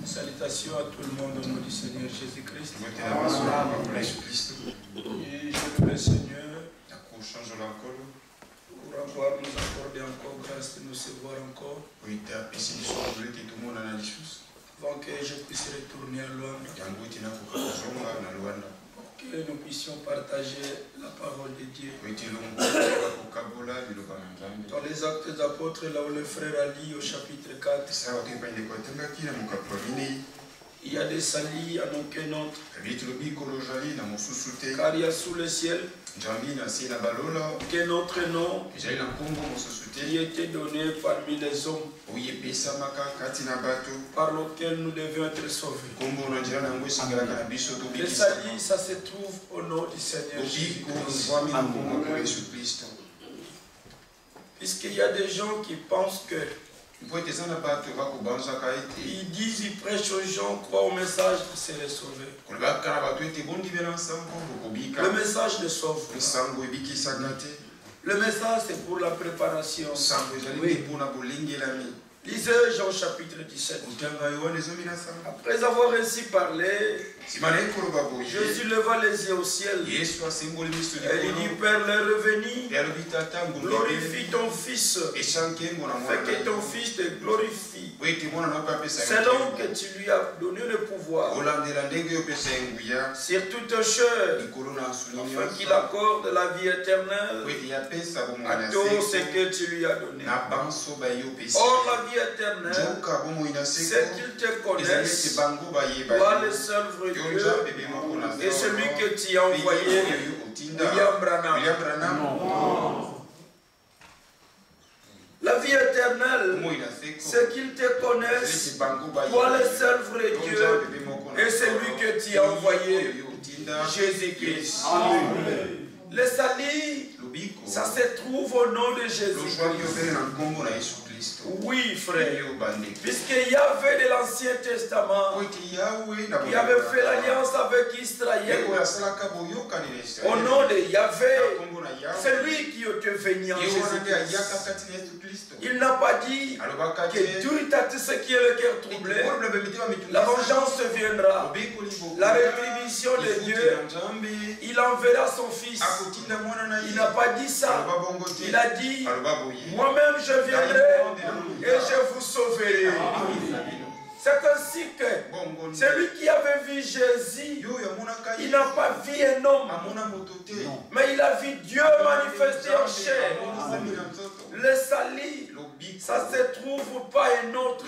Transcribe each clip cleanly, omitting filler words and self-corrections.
Salutations à tout le monde au nom du Seigneur Jésus-Christ. Et je loue le Seigneur pour avoir nous accorder encore grâce de nous recevoir encore. Avant que je puisse retourner à Luanda. Que nous puissions partager la parole de Dieu. Dans les Actes des Apôtres, là où le frère a lu au chapitre 4, il y a des salis à aucun autre. Car il y a sous le ciel qu'un autre nom qui était donné parmi les hommes, par lequel nous devions être sauvés. Le salut, ça se trouve au nom du Seigneur Jésus-Christ. Puisqu'il y a des gens qui pensent que ils disent, ils prêchent aux gens, croient au message de se sauver. Le message de sauve. Le message c'est pour la préparation. Oui. Lisez Jean chapitre 17. Après avoir ainsi parlé, Jésus leva les yeux au ciel. Et il dit, Père, le revenu, glorifie ton Fils, fais que ton Fils te glorifie, selon que tu lui as donné le pouvoir sur toute chair, afin qu'il accorde la vie éternelle à tout ce que tu lui as donné. Or, la vie éternelle, c'est qu'il te connaisse, toi le seul vrai Dieu, et celui que tu as envoyé, William Branham. La vie éternelle, c'est qu'il te connaisse, toi le seul vrai Dieu, et celui que tu as envoyé, Jésus-Christ. Le salut, ça se trouve au nom de Jésus-Christ. Oui, frère. Puisque Yahvé de l'Ancien Testament, qui avait fait l'alliance avec Israël, au nom de Yahvé, c'est lui qui était venu en Jésus-Christ. Il n'a pas dit que tout à tout ce qui est le cœur troublé, la vengeance viendra, la rétribution de Dieu, il enverra son Fils. Il n'a pas dit ça. Il a dit, moi-même je viendrai et je vous sauverai. C'est ainsi que celui qui avait vu Jésus, il n'a pas vu un homme, mais il a vu Dieu manifesté en chair. Le salut, ça ne se trouve pas un autre,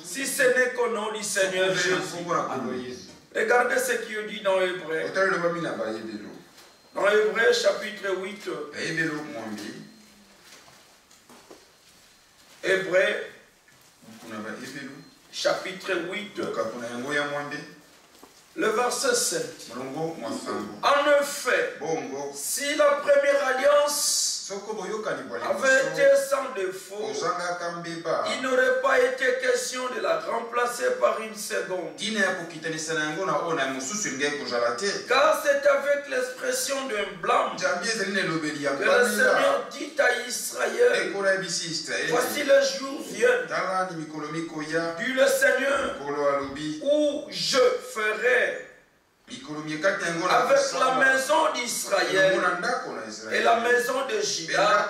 si ce n'est qu'au nom du Seigneur Jésus. Regardez ce qu'il dit dans Hébreu. Dans Hébreu chapitre 8. Hébreu chapitre 8. Le verset 7. En effet, si la première alliance avait été sans défaut, il n'aurait pas été question de la remplacer par une seconde. Car c'est avec l'expression d'un blâme que le Seigneur dit à Israël, voici le jour vient, dit le Seigneur, où je ferai avec la maison d'Israël et la maison de Juda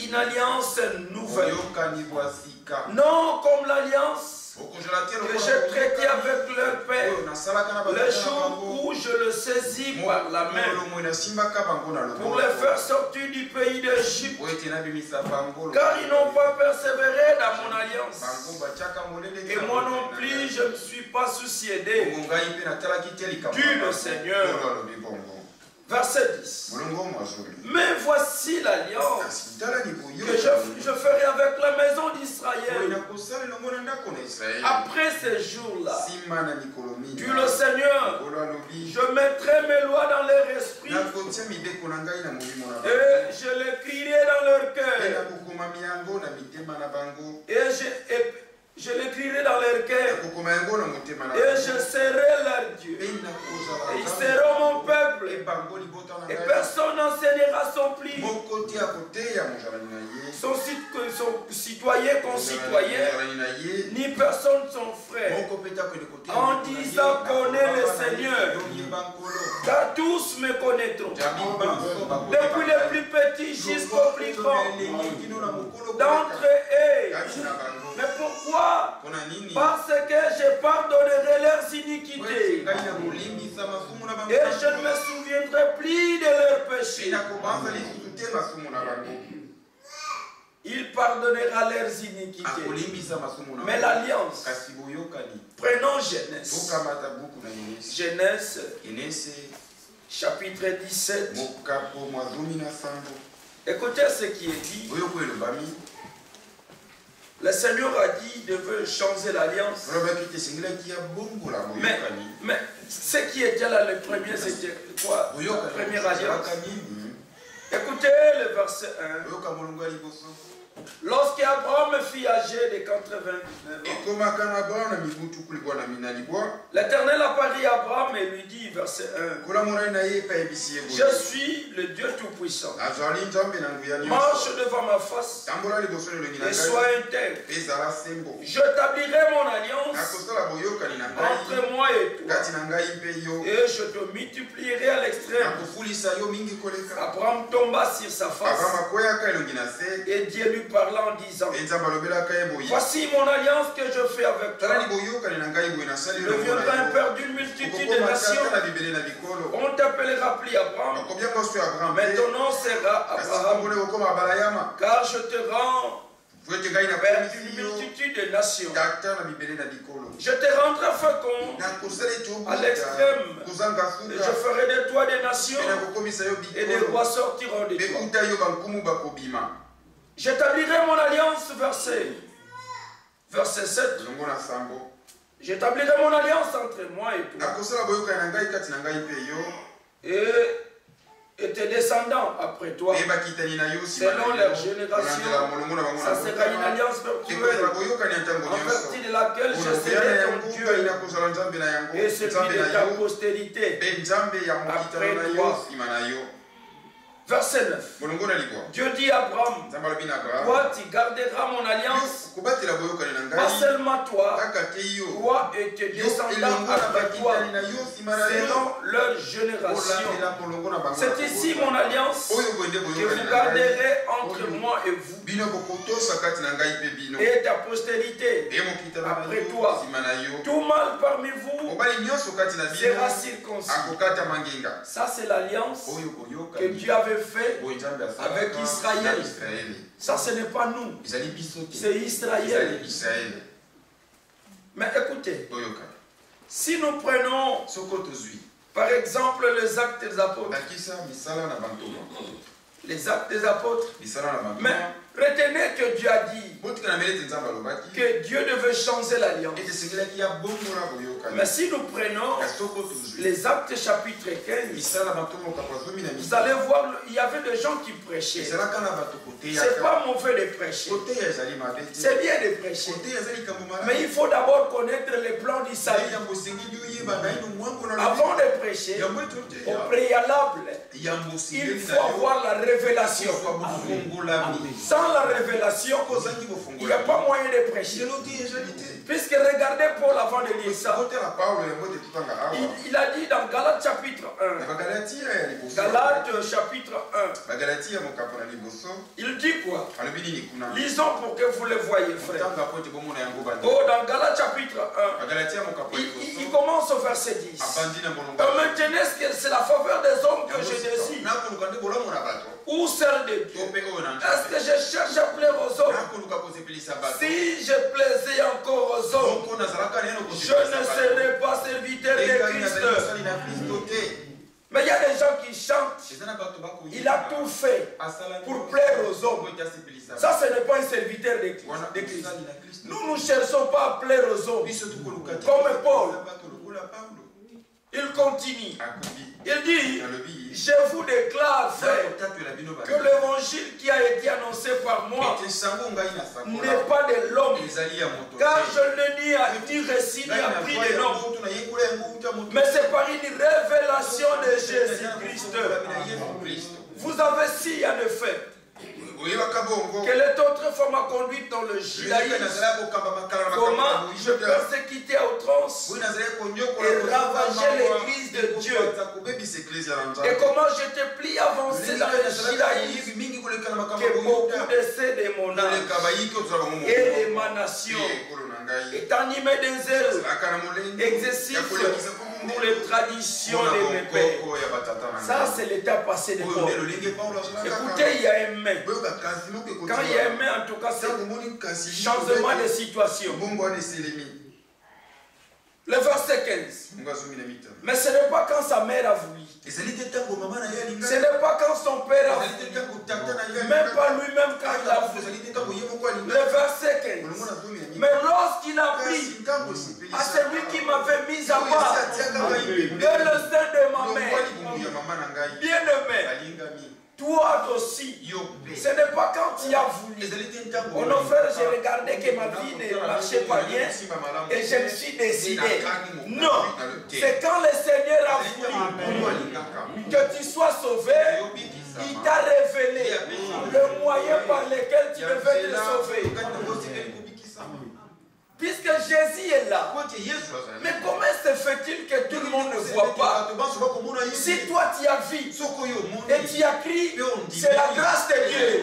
une alliance nouvelle, non comme l'alliance que j'ai traité avec leur père le jour où je le saisis par la main pour les faire sortir du pays d'Égypte, car ils n'ont pas persévéré dans mon alliance et moi non plus je ne suis pas soucié d'eux, dit le Seigneur. Verset 10. Mais voici l'alliance que je ferai avec la maison d'Israël après ces jours-là, dit le Seigneur, je mettrai mes lois dans leur esprit et je l'écrirai dans leur cœur et je l'écrirai dans leur cœur et je serai leur Dieu et ils seront mon peuple et personne n'enseignera son pli, son citoyen concitoyen, ni personne son frère, car tous me connaîtront, depuis les plus petits jusqu'aux plus grands d'entre eux. Mais pourquoi? Parce que je pardonnerai leurs iniquités et je ne me souviendrai plus de leurs péchés. Il pardonnera leurs iniquités. Mais l'alliance, prenons Genèse. Genèse, chapitre 17. Écoutez ce qui est dit. Le Seigneur a dit de veut changer l'alliance. Mais ce qui était là, le premier, c'était quoi? La première alliance. Écoutez le verset 1. Lorsque Abraham fut âgé de 99 ans, l'Éternel apparut à Abraham et lui dit, verset 1, je suis le Dieu Tout-Puissant. Marche devant ma face et sois intègre. J'établirai mon alliance entre moi et toi et je te multiplierai à l'extrême. Abraham tomba sur sa face et Dieu lui parla en disant, voici mon alliance que je fais avec toi. Deviendra un père d'une multitude de nations. On t'appellera plus Abraham, mais ton nom sera Abraham, car je te rends père d'une multitude de nations. Je te rendrai fécond à l'extrême, et je ferai de toi des nations, et des rois sortiront de toi. J'établirai mon alliance, verset 7. J'établirai mon alliance entre moi et toi. Et tes descendants après toi, selon leur génération, ça sera une alliance virtuelle, en vertu de laquelle je serai ton Dieu, et celui de ta postérité après toi. Verset 9. Dieu dit à Abraham, toi tu garderas mon alliance, pas seulement toi et tes descendants après toi, selon leur génération. C'est ici mon alliance que vous garderez entre moi et vous, et ta postérité après toi. Tout mâle parmi vous sera circoncis. Ça c'est l'alliance que Dieu avait fait avec Israël. Ça ce n'est pas nous, c'est Israël. Mais écoutez, si nous prenons par exemple les actes des apôtres, mais retenez que Dieu a dit que Dieu devait changer l'alliance. Mais si nous prenons les actes chapitre 15, vous allez voir, il y avait des gens qui prêchaient. C'est pas mauvais de prêcher, c'est bien de prêcher, mais il faut d'abord connaître les plans d'Israël. Avant de prêcher, au préalable, il faut avoir la révélation. Sans la révélation, il n'y a pas moyen de prêcher. Puisque regardez Paul avant de lire ça, il a dit dans Galates chapitre 1, Galates chapitre 1, il dit quoi? Lisons pour que vous le voyez, frère. Oh, dans Galates chapitre 1, il commence au verset 10. Maintenant, c'est la faveur des hommes que je désire, ou celle de Dieu. Est-ce que je cherche à plaire aux hommes? Si je plaisais encore aux hommes, je ne serais pas serviteur de Christ. Mais il y a des gens qui chantent, il a tout fait pour plaire aux hommes. Ça, ce n'est pas un serviteur de Christ. Nous ne cherchons pas à plaire aux hommes. Comme Paul, il continue. Il dit, je vous déclare, frère, que l'évangile qui a été annoncé par moi n'est pas de l'homme, car je ne l'ai ni récit ni appris de l'homme, mais c'est par une révélation de Jésus-Christ. Vous avez si en effet Quelle autre fois m'a conduit dans le judaïsme? Comment je persécutais à outrance et ravageais l'église de Dieu? Et comment j'étais plus avancé dans le judaïsme que beaucoup décès de mon âge et de ma nation est animé d'un zèle excessif pour les traditions de mes pères. Ça, c'est l'état passé de Paul. Écoutez, il y a un mais. Quand il y a un mais, en tout cas, c'est changement de situation. Le verset 15. Mais ce n'est pas quand sa mère a voulu. Ce n'est pas quand son père a voulu. Même pas lui-même quand il a voulu. Le verset 15. Mais lorsqu'il a pris à celui qui m'avait mis à part de le sein de ma mère, bien-aimé, toi aussi, ce n'est pas quand tu as voulu. Oh non frère, j'ai regardé que ma vie ne marchait pas bien et je me suis décidé. Non, c'est quand le Seigneur a voulu que tu sois sauvé, il t'a révélé le moyen par lequel tu devais te sauver. Puisque Jésus est là. Mais comment se fait-il que tout le monde ne voit pas? Si toi tu as vu et tu as crié, c'est la grâce de Dieu.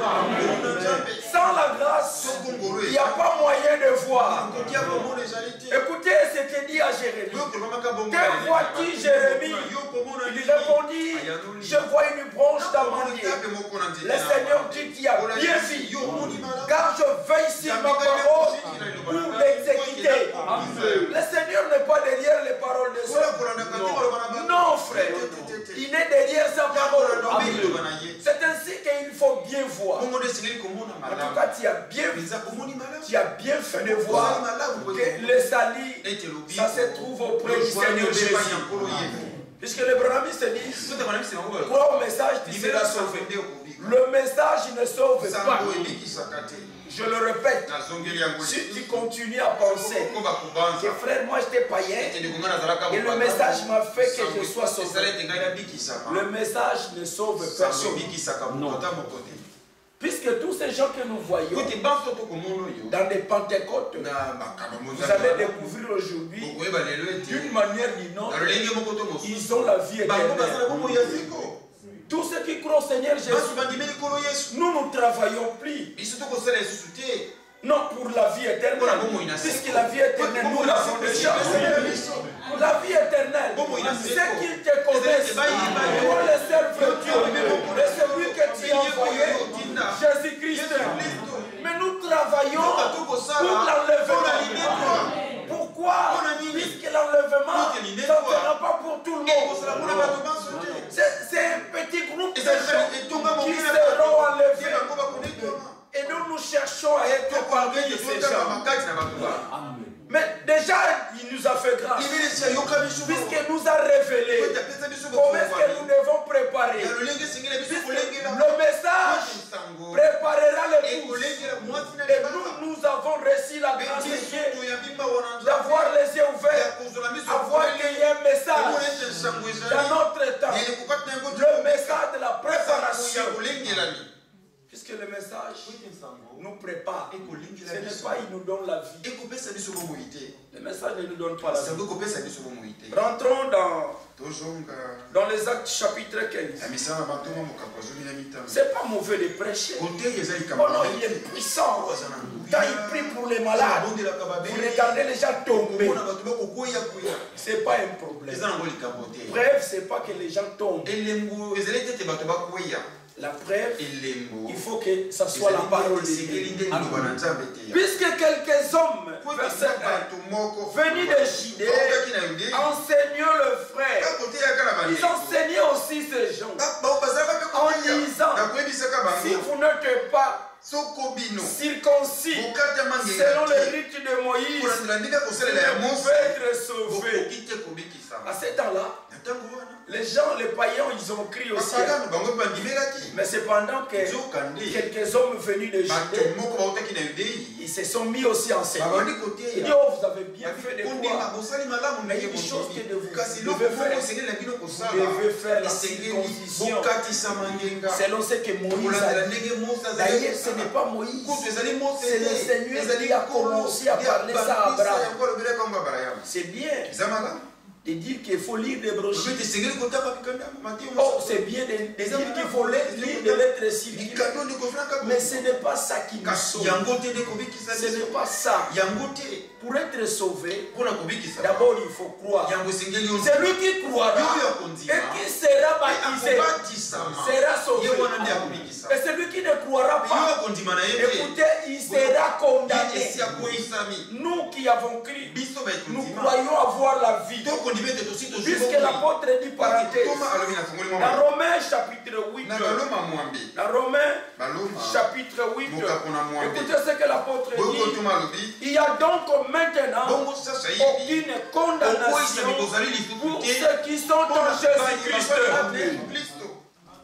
Sans la grâce, il n'y a pas moyen de voir. Écoutez ce que dit à Jérémie. Que vois-tu, Jérémie? Il répondit, je vois une branche d'amandier. Le Seigneur dit, tu as bien vu, car je veille sur ma parole pour l'exécuter. Le Seigneur n'est pas derrière les paroles des hommes. Non, frère. Il est derrière sa parole. C'est ainsi qu'il faut bien voir. En tout cas, tu as bien fait de voir que le salut, ça se trouve auprès du Seigneur Jésus. Puisque les brahmanistes disent, crois au message, tu seras sauvé. Le message ne sauve pas. Je le répète, si tu continues à penser que frère, moi j'étais païen et le message m'a fait que je sois sauvé, le message ne sauve personne. Non. Puisque tous ces gens que nous voyons dans des Pentecôtes, vous allez découvrir aujourd'hui d'une manière ou d'une autre, ils ont la vie éternelle. Tous ceux qui croient au Seigneur Jésus, nous ne travaillons plus. Non, pour la vie éternelle. Puisque la vie éternelle, nous l'avons déjà. La vie éternelle, c'est qu'ils te connaissent. Toi, le seul vrai Dieu, et celui que tu as envoyé, Jésus-Christ. Mais nous travaillons pour l'enlèvement. Pourquoi? Puisque l'enlèvement, ça ne sera pas pour tout le monde. C'est un petit groupe de gens qui seront enlevés. Et nous cherchons à être parmi de ces gens. Mais déjà, il nous a fait grâce. Puisqu'il nous a révélé comment est-ce que nous devons préparer. Le message préparera l'épouse. Et nous avons reçu la grâce de Dieu d'avoir les yeux ouverts, avoir qu'il y a un message dans notre temps. Le message de la préparation. Puisque le message nous prépare. Ce n'est pas il nous donne la vie. Le message ne nous donne pas la vie. Rentrons dans les Actes chapitre 15. C'est pas mauvais de prêcher. Oh non, il est puissant. Quand il prie pour les malades, vous regardez les gens tomber. C'est pas un problème. Bref, c'est pas que les gens tombent. La preuve, il faut que ça soit la parole de Dieu. Puisque quelques hommes, verset 1, venus de Judée, enseignant le frère, ils enseignaient aussi ces gens en disant, si vous n'êtes pas circoncis selon le rite de Moïse, vous pouvez être sauvés. À ce temps-là, les gens, les païens, ils ont crié au ciel. Mais cependant que quelques hommes venus de Judée, ils se sont mis aussi en scène. Ils disent, oh, vous avez bien fait de croire. Mais il y a une chose que vous devez faire la circoncision selon ce que Moïse a dit. D'ailleurs, ce n'est pas Moïse, c'est le Seigneur qui a commencé à parler ça à Abraham. C'est bien de dire qu'il faut lire des brochures. Oh, c'est bien de dire qu'il faut lire des lettres circulaires. Mais ce n'est pas ça qui nous sauve. Ce n'est pas ça. Pour être sauvé, d'abord il faut croire. C'est lui qui croira et qui sera baptisé, sera sauvé. Et celui qui ne croira pas, écoutez, il sera condamné. Nous qui avons crié, nous croyons avoir la vie. Puisque l'apôtre dit parenthèse, dans Romains chapitre 8, dans Romains chapitre 8, écoutez ce que l'apôtre dit. Il y a donc maintenant aucune condamnation pour ceux qui sont en Jésus-Christ.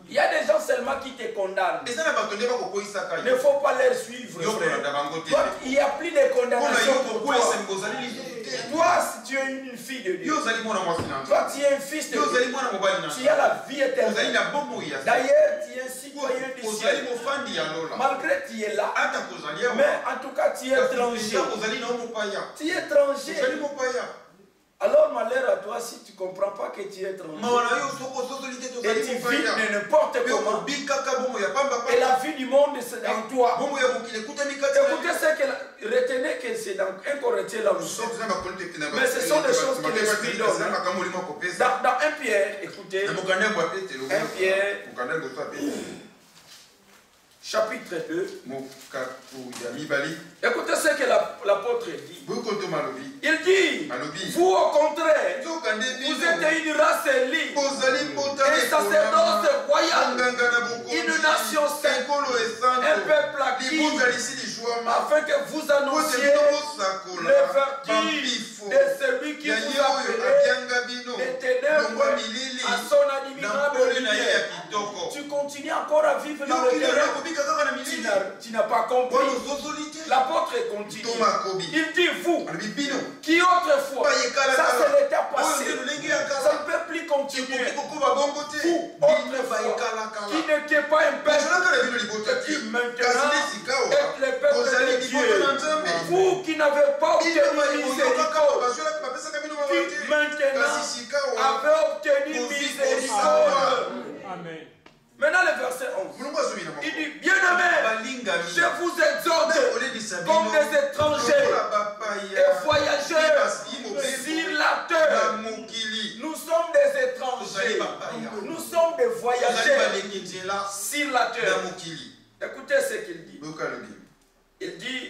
Il y a des gens seulement qui te condamnent. Il ne faut pas les suivre. Donc, il n'y a plus de condamnation pour toi. Toi, si tu es une fille de Dieu, toi, tu es un fils de Dieu, tu as la vie éternelle. D'ailleurs, tu es un citoyen du ciel. Malgré que tu es là, mais en tout cas, tu es étranger. Tu es étranger. Alors, malheur à toi si tu ne comprends pas que tu es étranger. Et tu vis de n'importe comment. Et la vie du monde, c'est dans toi. Écoutez ce que... Retenez que c'est dans 1 Corinthiens là où nous sommes. Mais ce sont des choses que l'Esprit donne. Dans 1 Pierre, écoutez. 1 Pierre, chapitre 2. Écoutez ce que l'apôtre dit. Il dit, vous au contraire, vous êtes une race élite, un sacerdoce royal, une nation sainte, un peuple acquis, afin que vous annonciez les vertus de celui qui vous a appelé des ténèbres à son admirable lumière. Tu continues encore à vivre dans le ténèbre. Tu n'as pas compris. L'apôtre continue. Il dit vous, qui autrefois, ça c'est l'état passé, ça ne peut plus continuer. Vous, autrefois, qui n'était pas un peuple, qui maintenant êtes le peuple de Dieu. Vous qui n'avez pas obtenu miséricorde, qui maintenant avez obtenu miséricorde. Amen. Maintenant le verset 11. Il dit, bien-aimés, je vous exhorte comme des étrangers et voyageurs sur la terre. Nous sommes des étrangers. Nous sommes des voyageurs sur la terre. Écoutez ce qu'il dit. Il dit,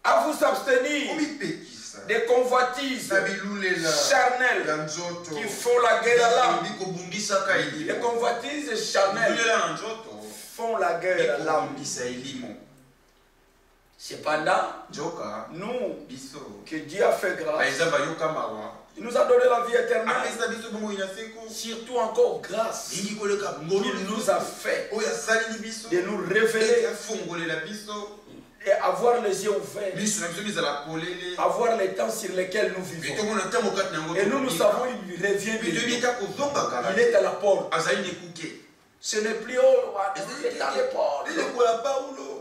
à vous abstenir des convoitises charnelles qui font la guerre à l'âme. Les convoitises charnelles font la guerre à l'âme. Cependant, nous, que Dieu a fait grâce, il nous a donné la vie éternelle. Surtout encore grâce. Il nous a fait de nous révéler et avoir les yeux ouverts, avoir les temps sur lesquels nous vivons. Et nous savons, il revient de Dieu. Il est à la porte. Ce n'est plus il est à la porte.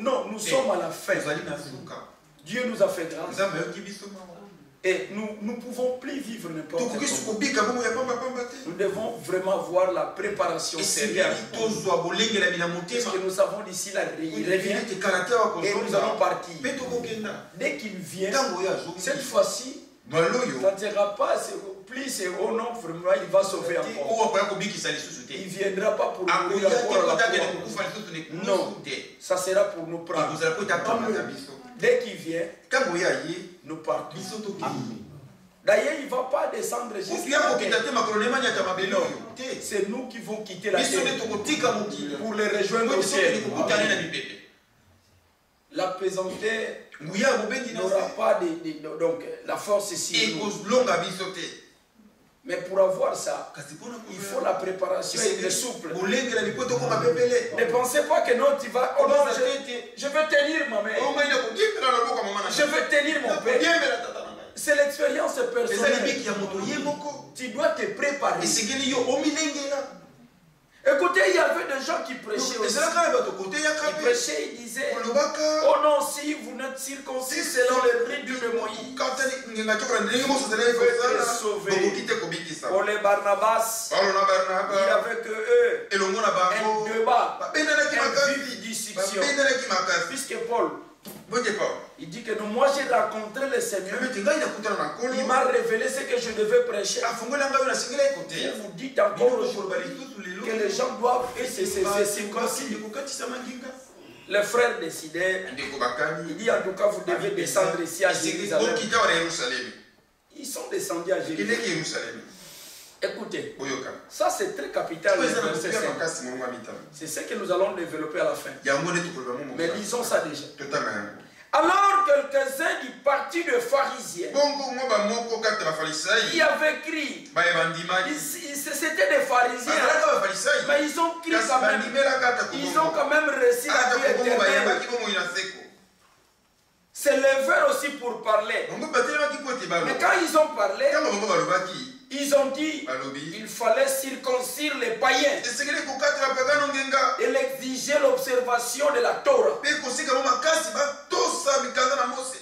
Non, nous sommes à la fin. Dieu nous a fait grâce. Et nous ne pouvons plus vivre n'importe comment. Nous devons vraiment voir la préparation sérieuse. Parce que nous savons d'ici là, il revient et nous allons partir. Dès qu'il vient, cette fois-ci, ça ne sera pas plus c'est oh non, vraiment il va sauver encore. Il ne viendra pas pour nous encore à la croix. Non, ça sera pour nous prendre. Dès qu'il vient, nous partons. D'ailleurs, il ne va pas descendre jusqu'à c'est nous qui vont quitter la terre pour les rejoindre au ciel. La pesanteur n'aura pas donc la force ici. Mais pour avoir ça, il faut la préparation et le souple. Ne pensez pas que non, tu vas... Oh non, je veux tenir ma mère. Je veux tenir mon père. C'est l'expérience personnelle. Tu dois te préparer. Écoutez, il y avait des gens qui prêchaient aussi. Ils prêchaient, ils disaient, oh non, si vous n'êtes circoncis selon le rite de Moïse, vous êtes sauvés. Pour les Barnabas, il n'y avait que eux, un débat, une vive discussion. Puisque Paul, il dit que non, moi j'ai rencontré le Seigneur, il m'a révélé ce que je devais prêcher. Et vous dites encore aujourd'hui que les gens doivent se circoncire. Les frères décidaient, il dit en tout cas vous devez descendre ici à Jérusalem. Ils sont descendus à Jérusalem. Écoutez, ça c'est très capital. C'est ce que nous allons développer à la fin. Mais lisons ça déjà. Alors quelques-uns du parti de pharisiens qui avaient crié, c'était des pharisiens, mais ils ont crié quand même, ils ont quand même reçu la vie éternelle. Se levèrent aussi pour parler. Mais quand ils ont parlé, ils ont dit il fallait circoncire les païens et exiger l'observation de la Torah.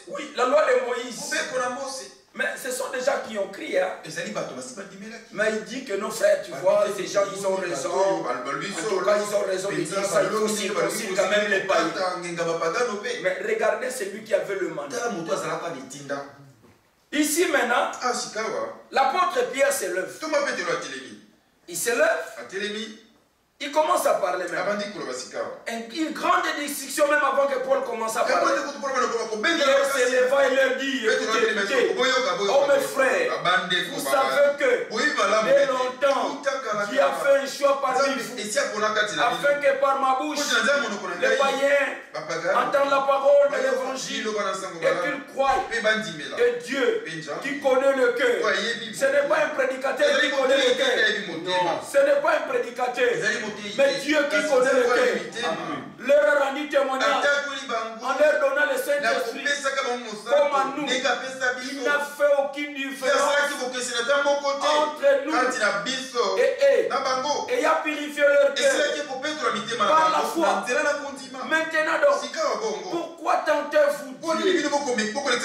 Oui, la loi de Moïse. Mais ce sont des gens qui ont crié. Hein? Mais il dit que nos frères, tu vois, ces gens, ils ont raison. En tout cas, ils ont raison de dire ça. Il faut circoncire quand même les païens. Mais regardez celui qui avait le mandat. Ici maintenant, l'apôtre Pierre se lève. Il se lève. Il commence à parler même. Une grande discussion même avant que Paul commence à parler. Pierre se leva et leur dit, écoutez, oh mes frères, vous savez que dès longtemps, Dieu a fait un choix parmi vous, afin que par ma bouche, les païens entendent la parole de l'évangile et qu'ils croient que Dieu, qui connaît le cœur, ce n'est pas un prédicateur qui connaît le cœur. Non, ce n'est pas un prédicateur. Mais Dieu qui connaît le cœur leur a rendu témoignage en leur donnant le Saint-Esprit comme à nous. Il n'a fait aucune différence entre nous et eux. Et il a purifié leur cœur par la foi. Maintenant donc, pourquoi tentez-vous Dieu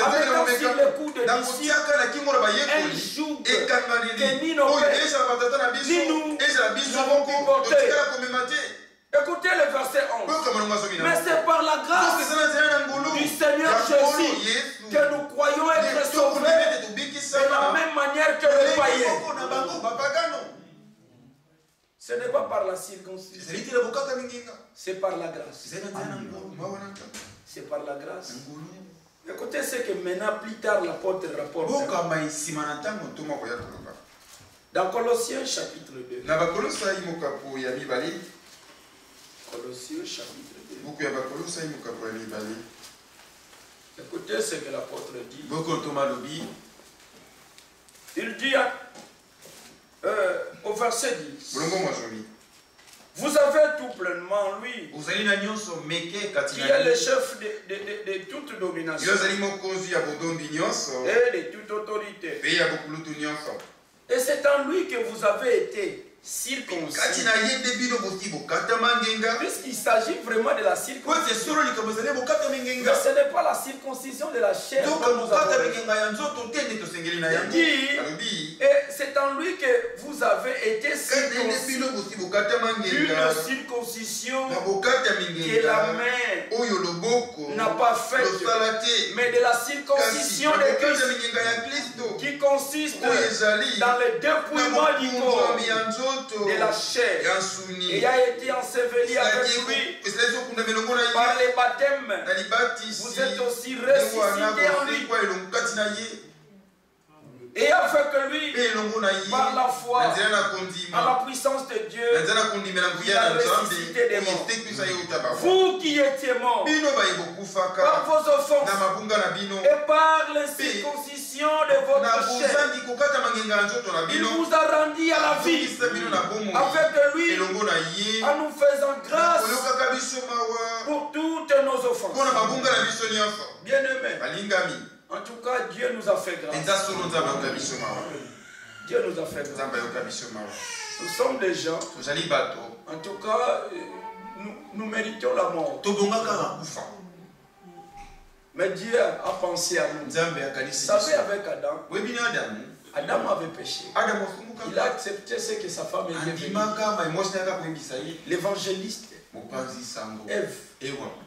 avec aussi le coup de disciple un jour que ni nos pères ni nous n'avons pu porter. Écoutez le verset 11. Mais c'est par la grâce du Seigneur Jésus que nous croyons être sauvés de la même manière que les païens. Ce n'est pas par la circoncision. C'est par la grâce. C'est par la grâce. Écoutez ce que maintenant plus tard l'apôtre rapporte. Dans Colossiens chapitre 2. Colossiens chapitre 2. Écoutez ce que l'apôtre dit. Il dit au verset 10. Vous avez tout pleinement en lui, qui est le chef de toute domination et de toute autorité. Et c'est en lui que vous avez été circoncis. Puisqu'il s'agit vraiment de la circoncision. Mais ce n'est pas la circoncision de la chair. Il dit, et c'est en lui que vous avez été circoncis. Une circoncision que la main n'a pas faite, mais de la circoncision de Christ, qui consiste dans le dépouillement du corps de la chair, et a été enseveli avec lui par les baptêmes. Vous êtes aussi ressuscité en lui, et avec lui, par la foi, à la puissance de Dieu, il a ressuscité des morts. Vous qui étiez morts par vos offenses et par l'incirconcision de votre chair. Il vous a rendu à la vie. Avec lui, en nous faisant grâce pour toutes nos offenses. Bien-aimés, en tout cas, Dieu nous a fait grâce. Dieu nous a fait grâce. Nous sommes des gens, en tout cas, nous méritons la mort. Mais Dieu a pensé à nous. Vous savez, avec Adam, Adam avait péché. Il a accepté ce que sa femme était venue. L'évangéliste Ève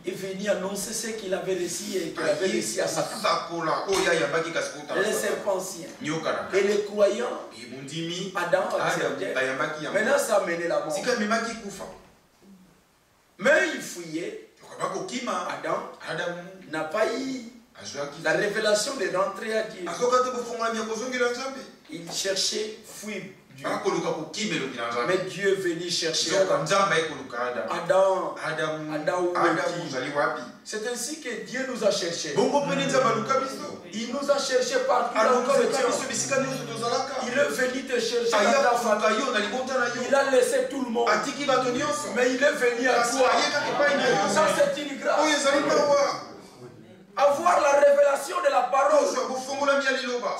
est venu annoncer ce qu'il avait reçu et qu'il avait reçu à Satan. Les serpentiens et les croyants, Adam a accepté. Maintenant, ça a mené la mort. Mais il fouillait. Adam n'a pas eu la révélation de rentrer à Dieu. Il cherchait fuir Dieu. Mais Dieu est venu chercher Adam. C'est ainsi que Dieu nous a cherchés. Il nous a cherchés partout là où nous étions. Il est venu te chercher dans ta famille. Il a laissé tout le monde. Mais il est venu à toi. Ça, c'est une grâce. Avoir la révélation de la parole,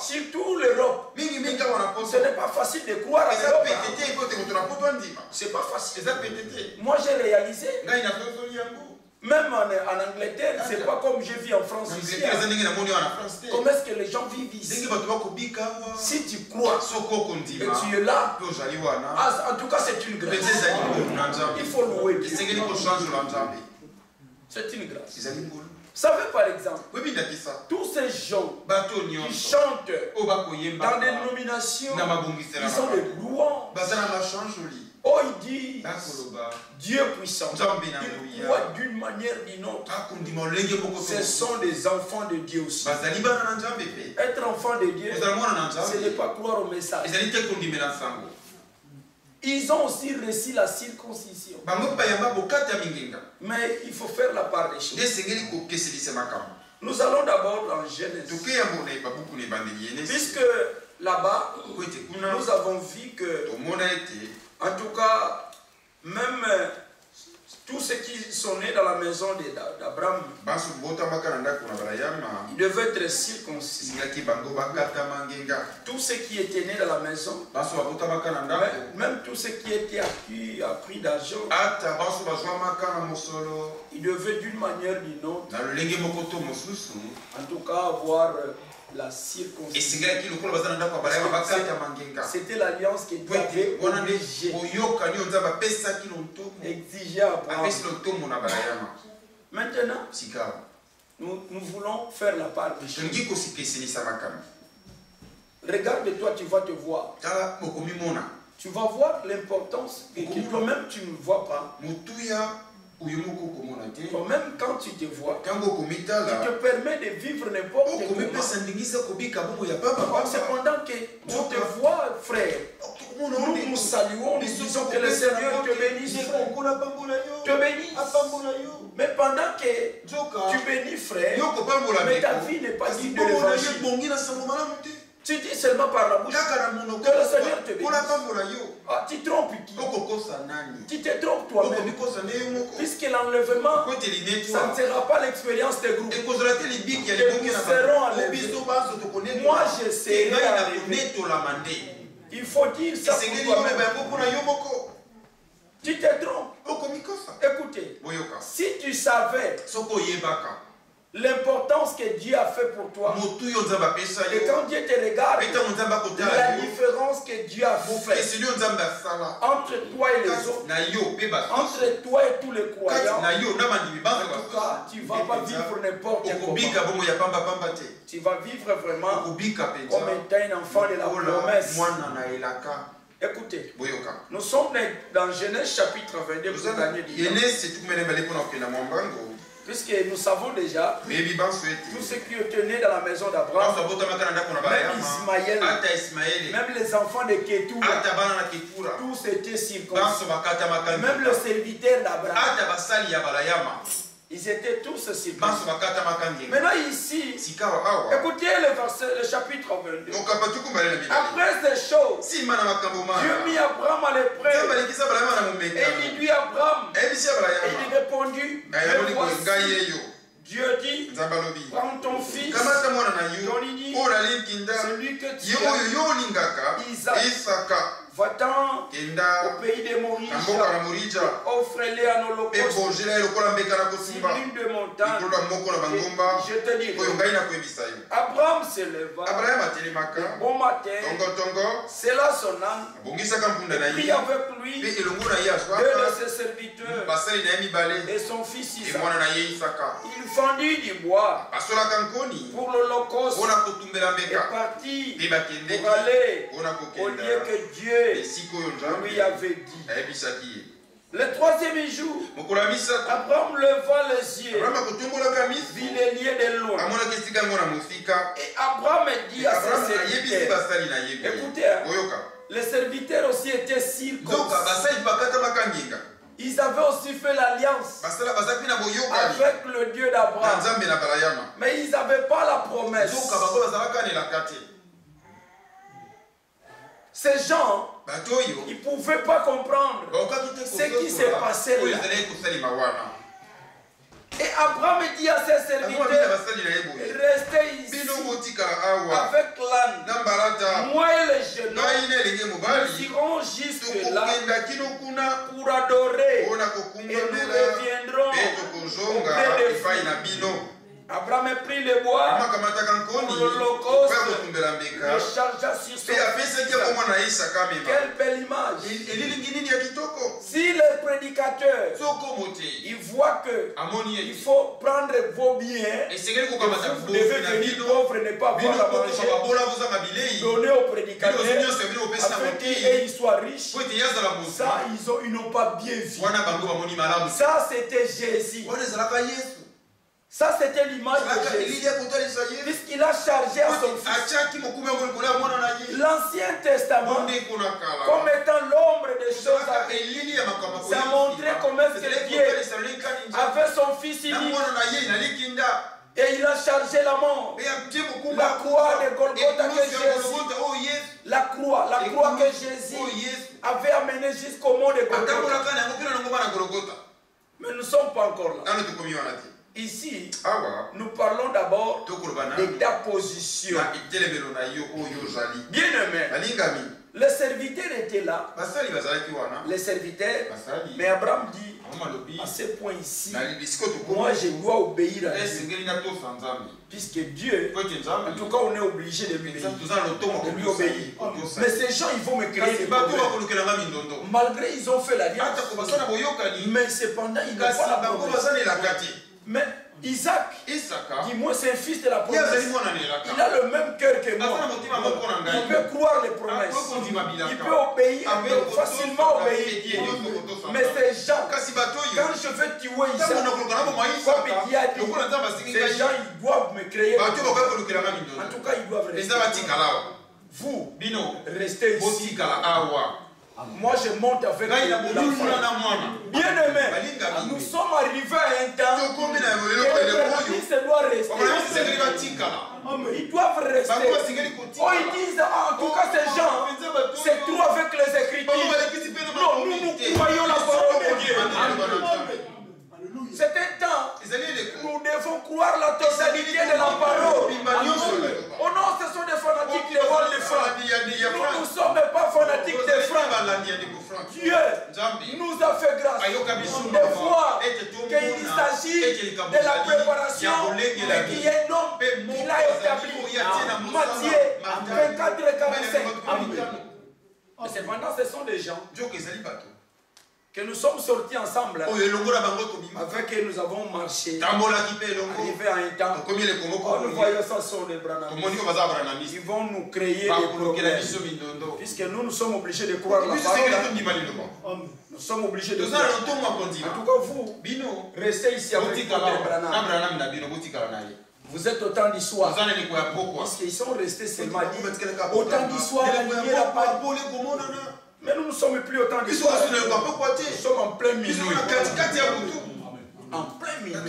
surtout l'Europe. Ce n'est pas facile de croire à l'Europe. C'est pas facile. Moi j'ai réalisé, même en Angleterre, c'est pas comme je vis en France ici. Comment est-ce que les gens vivent ici? Si tu crois et tu es là, en tout cas c'est une grâce. Il faut louer Dieu. C'est une grâce. Vous savez par exemple, tous ces gens qui chantent dans des nominations, ils sont des louanges. Oh, il dit Dieu puissant. Il croit d'une manière ou d'une autre. Ce sont des enfants de Dieu aussi. Être enfant de Dieu, ce n'est pas croire au message. Ils ont aussi reçu la circoncision. Mais il faut faire la part des choses. Nous allons d'abord dans Genèse. Puisque là-bas, nous avons vu que, en tout cas, même tous ceux qui sont nés dans la maison d'Abraham, ils devaient être circoncis. Tous ceux qui étaient nés dans la maison, même tous ceux qui étaient appris d'argent, ils devaient d'une manière ou d'une autre, en tout cas, avoir la circoncision. C'était l'alliance qui Dieu avait exigée à Abraham. Maintenant, nous voulons faire la part des choses. Regarde-toi, tu vas te voir. Tu vas voir l'importance que toi-même tu ne vois pas. Toi-même quand tu te vois, tu te permets de vivre n'importe comment. Cependant que tu te vois, frère, nous saluons, nous disons que le Seigneur te bénisse. Te bénisse. Mais pendant que tu bénis, frère, mais ta vie n'est pas digne de l'évangile. Tu dis seulement par la bouche que le Seigneur te bénisse. Ah, tu trompes qui? Tu te trompes toi-même. Puisque l'enlèvement, ça ne sera pas l'expérience des groupes. Que nous serons enlevés. Moi, je serai enlevé. Il faut dire ça pour toi-même. Tu te trompes. Écoutez, si tu savais l'importance que Dieu a fait pour toi, et quand Dieu te regarde, la différence que Dieu a fait entre toi et les autres, entre toi et tous les croyants, en tout cas, tu ne vas pas vivre n'importe comment. Tu vas vivre vraiment comme étant un enfant de la promesse. Écoutez, nous sommes dans Genèse chapitre 22 pour gagner du temps. Puisque nous savons déjà tous ceux qui étaient nés dans la maison d'Abraham, même Ismaël, même les enfants de Ketura, tous étaient circoncis. Même le serviteur d'Abraham, Ils étaient tous circoncis. Maintenant ici, écoutez le chapitre 22. Après ces choses, Dieu mit Abraham à l'épreuve. Et il dit à Abraham, et il répondit, Dieu dit, prends ton fils, ton unique, celui que tu as, Isaac, va-t'en au pays des Morites, offre-les en holocauste sur l'une de montagne, je te dirai. Abraham se leva, bon matin, scella son âme, prit avec lui deux de ses serviteurs et son fils Isaac. Il fendit du bois pour l'holocauste et partit pour aller au lieu que Dieu lui avait dit. Le troisième jour, Abraham leva les yeux, vit les lieux de loin. Et Abraham dit à ses serviteurs, écoutez, les serviteurs aussi étaient circoncis. Ils avaient aussi fait l'alliance avec le Dieu d'Abraham. Mais ils n'avaient pas la promesse. Ces gens, ils ne pouvaient pas comprendre ce qui s'est passé là. Et Abraham dit à ses serviteurs, restez ici avec l'âne. Moi et les jeunes nous irons jusque là pour adorer et nous reviendrons auprès de vous. Abraham a pris le bois pour l'holocauste et chargea sur son fils. Quelle belle image. Si le prédicateur il voit que il faut prendre vos biens, vous devez venir pauvre, ne pas avoir à manger, donner au prédicateur afin qu'il soit riche. Ça, ils n'ont pas bien vu. Ça, c'était Jésus. Ça, c'était l'image de Jésus. Puisqu'il a chargé à son fils. L'Ancien Testament, comme étant l'ombre des choses à venir, ça montrait comment est-ce que Dieu avait son fils unique. Et il a chargé la mort. La croix de Golgotha que Jésus, la croix que Jésus avait amenée jusqu'au mont de Golgotha. Mais nous ne sommes pas encore là. Ici, nous parlons d'abord de ta position. Bien aimé, les serviteurs étaient là. Les serviteurs, mais Abraham dit, à ce point ici, moi je dois obéir à Dieu. Puisque Dieu, en tout cas on est obligé de lui obéir. Mais ces gens, ils vont me créer des problèmes. Malgré ils ont fait l'alliance, mais cependant ils n'ont pas la promesse. Mais Isaac, dis-moi, c'est un fils de la promesse. Il a le même cœur que moi. Il peut croire les promesses. Il peut obéir, facilement obéir. Mais ces gens, quand je veux tuer Isaac, comme il a dit, ces gens, ils doivent me créer. En tout cas, ils doivent rester. Vous, restez ici. Moi je monte avec la bien aimé, nous sommes arrivés à un temps où le fils doit rester. Ils doivent rester. Oh, ils disent, en tout cas ces gens, c'est tout avec les Écritures. Non, nous croyons la parole de Dieu. C'est un temps où nous devons croire la totalité de la parole. Oh non, ce sont des fanatiques qui veulent les francs. Nous ne sommes pas fanatiques des francs. Dieu nous a fait grâce. Des fois, qu'il s'agit de la préparation, mais qu'il y a un homme qui l'a établi. Matthieu 24 et 45. Mais cependant, ce sont des gens que nous sommes sortis ensemble, avec qui nous avons marché, arrivé à un temps, nous voyons ça sur les Branham. Ils vont nous créer des problèmes, puisque nous sommes obligés de croire la parole. Nous sommes obligés de croire. En tout cas, vous, restez ici avec les Branham. Vous êtes autant d'histoire. Puisqu'ils sont restés seulement dit, autant d'histoire, la parole. Mais nous ne sommes plus autant d'histoire. Nous sommes en plein milieu. En plein milieu.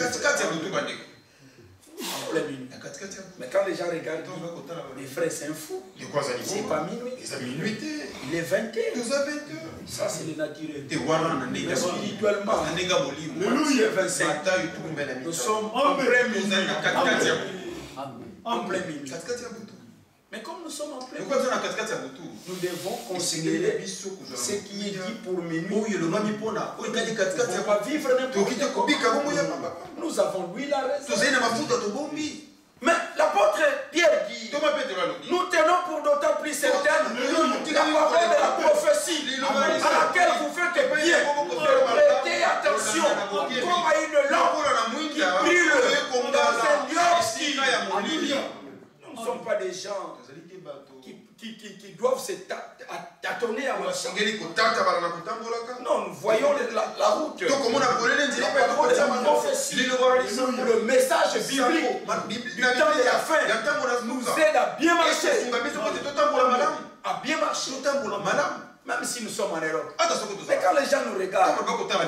En plein milieu. Mais quand les gens regardent, les frères, c'est un fou. C'est pas minuit. Il est 21. Ça, c'est le naturel. Mais spirituellement, nous, 25. Nous sommes en plein milieu. En plein milieu. Mais comme nous sommes en plein milieu, nous devons considérer ce qui est dit pour minuit. On ne va pas vivre n'importe comment. Nous avons lui la raison. Mais l'apôtre Pierre dit, nous tenons pour d'autant plus certaine la parole de la prophétie à laquelle vous faites bien de prêter attention comme à une lampe qui brûle dans un lieu. Nous ne sommes pas des gens qui doivent se tâtonner à marcher. Non, nous voyons la route. Le message biblique du temps de la fin nous aide à bien marcher. À bien marcher. Même si nous sommes en Europe. Mais quand les gens nous regardent,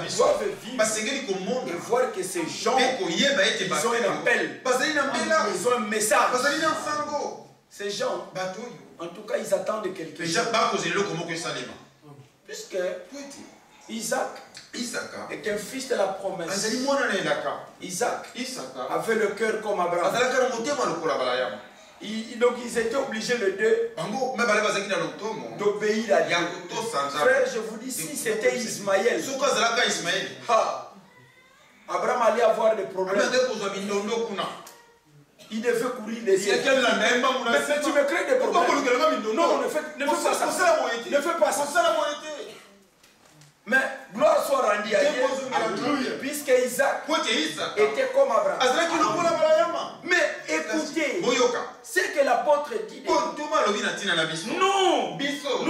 ils doivent vivre et voir que ces gens, ils ont un appel. Ils ont un message. Ces gens, en tout cas, ils attendent quelque chose. Puisque Isaac est un fils de la promesse. Isaac avait le cœur comme Abraham. Donc ils étaient obligés les deux d'obéir à Dieu. Frère, je vous dis, si c'était Ismaël, Abraham allait avoir des problèmes. Il devait courir les yeux. Mais tu me crées des problèmes. Non, ne fais pas ça. Ne fais pas ça. Mais gloire soit rendue à Dieu, puisque Isaac était comme Abraham. Mais écoutez, ce que l'apôtre dit. Nous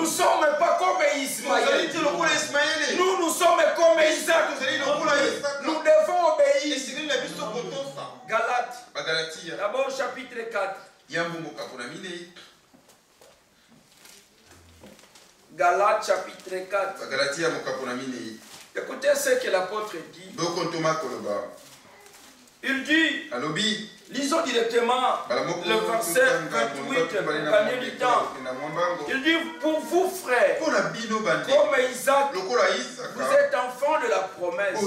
ne sommes pas comme Ismaël. Nous sommes comme Isaac. Nous devons obéir. Galates, d'abord chapitre 4. Galates chapitre 4. Écoutez ce que l'apôtre dit. Il dit, lisons directement le verset 28, l'année du temps. Il dit, pour vous frères, comme Isaac, vous êtes enfants de la promesse.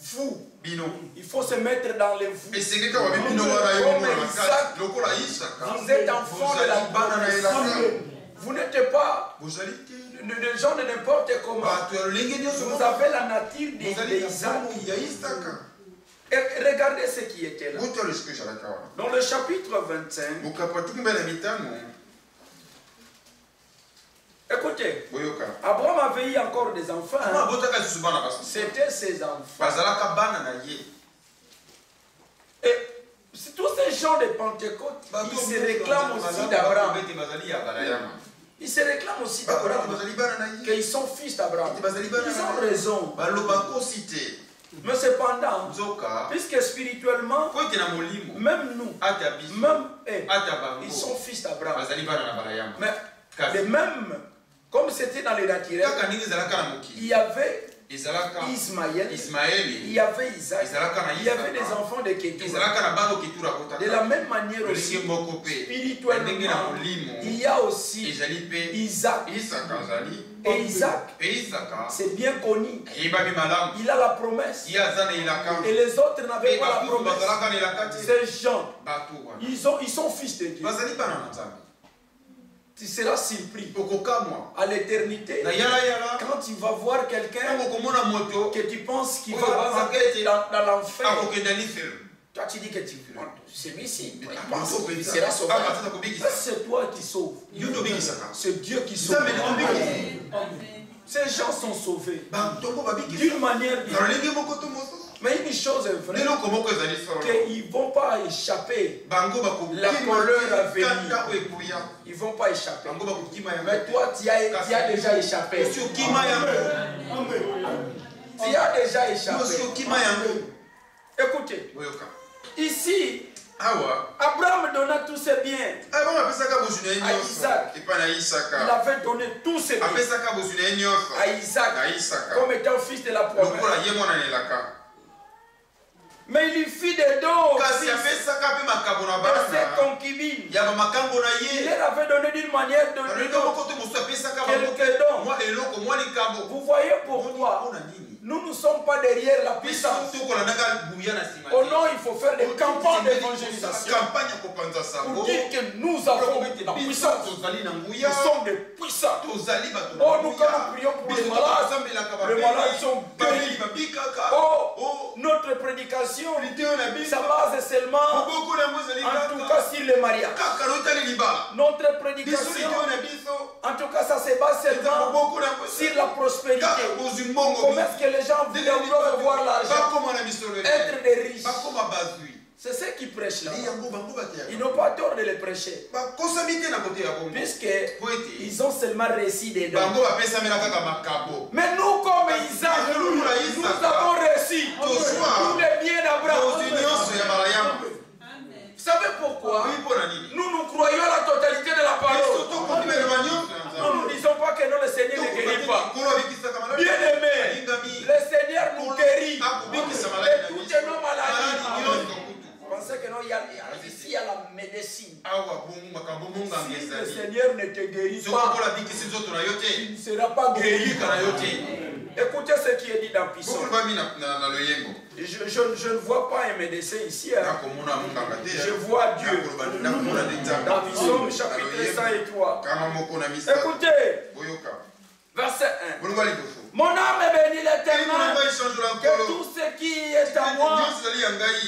Vous, il faut se mettre dans les vous. Comme Isaac, vous êtes enfants de la promesse. Vous n'êtes pas des gens de n'importe comment. Vous avez la nature d'Isaac. Et regardez ce qui était là. Dans le chapitre 25, écoutez, Abraham avait eu encore des enfants. C'était ses enfants. Et tous ces gens de Pentecôte, ils se réclament aussi d'Abraham. Ils se réclament aussi d'Abraham. Qu'ils sont fils d'Abraham. Ils ont raison. Mais cependant, puisque spirituellement, même nous, ils sont fils d'Abraham. Mais de même, comme c'était dans le naturel, il y avait Ismaël, il y avait Isaac, il y avait des enfants de Ketura. De la même manière aussi, spirituellement, il y a aussi Isaac. Et Isaac, c'est bien connu. Il a la promesse. Et les autres n'avaient pas la promesse. Ces gens, ils sont fils de Dieu. Tu seras surpris à l'éternité quand tu vas voir quelqu'un que tu penses qu'il va rentrer dans l'enfer. Toi tu dis que c'est ici. Il sera sauvé. C'est toi qui sauves. C'est Dieu qui sauve. Ces gens sont sauvés d'une manière différente. Mais une chose est vraie, qu'ils ne vont pas échapper la colère à venir. Ils ne vont pas échapper. Mais toi, tu as déjà échappé. Tu as déjà échappé. Écoutez, ici, Abraham donna tous ses biens à Isaac. Il avait donné tous ses biens à Isaac comme étant fils de la promesse. Mais il lui fit des dons à ses concubines. Il leur avait donné d'une manière de quelques dons. Vous voyez pourquoi nous ne sommes pas derrière la puissance. Oh non, il faut faire des campagnes d'évangélisation pour dire que nous avons la puissance. Nous sommes des puissants. Oh, nous quand nous prions pour les malades sont guéris. Oh, notre prédication, ça base seulement, en tout cas, sur le mariage. Notre prédication, en tout cas, ça se base seulement sur la prospérité. Comment est-ce que les gens doivent avoir l'argent, être des riches? C'est ce qu'ils prêchent là. Ils n'ont pas tort de les prêcher. Puisqu'ils ont seulement reçu des dons. Mais nous, comme Isaac, nous avons reçu tous les biens d'Abraham. Vous savez pourquoi? Nous croyons à la totalité de la parole. Nous ne disons pas que non, le Seigneur ne guérit pas. Bien aimé, le Seigneur nous guérit de toutes nos maladies. Vous pensez que non, ici il y a la médecine. Si le Seigneur ne te guérit pas, tu ne seras pas guéri. Écoutez ce qui est dit dans Pisson. Je ne vois pas un médecin ici. Je vois Dieu. Dans Pisson, chapitre 103. Écoutez. Verset 1. Mon âme bénit l'Éternel, que tout ce qui est à moi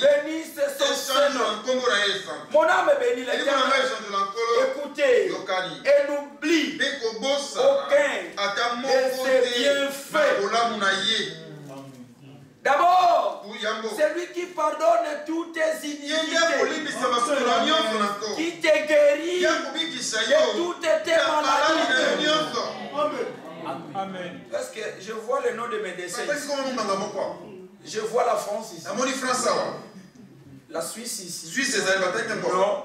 bénisse son Seigneur. Mon âme bénit l'Éternel. Écoutez, et n'oublie aucun de ses bienfaits. D'abord, c'est lui qui pardonne toutes tes iniquités, qui te guérit de toutes tes maladies. Amen. Parce que je vois le nom de mes décès. Je vois la France ici. La Suisse ici. Non.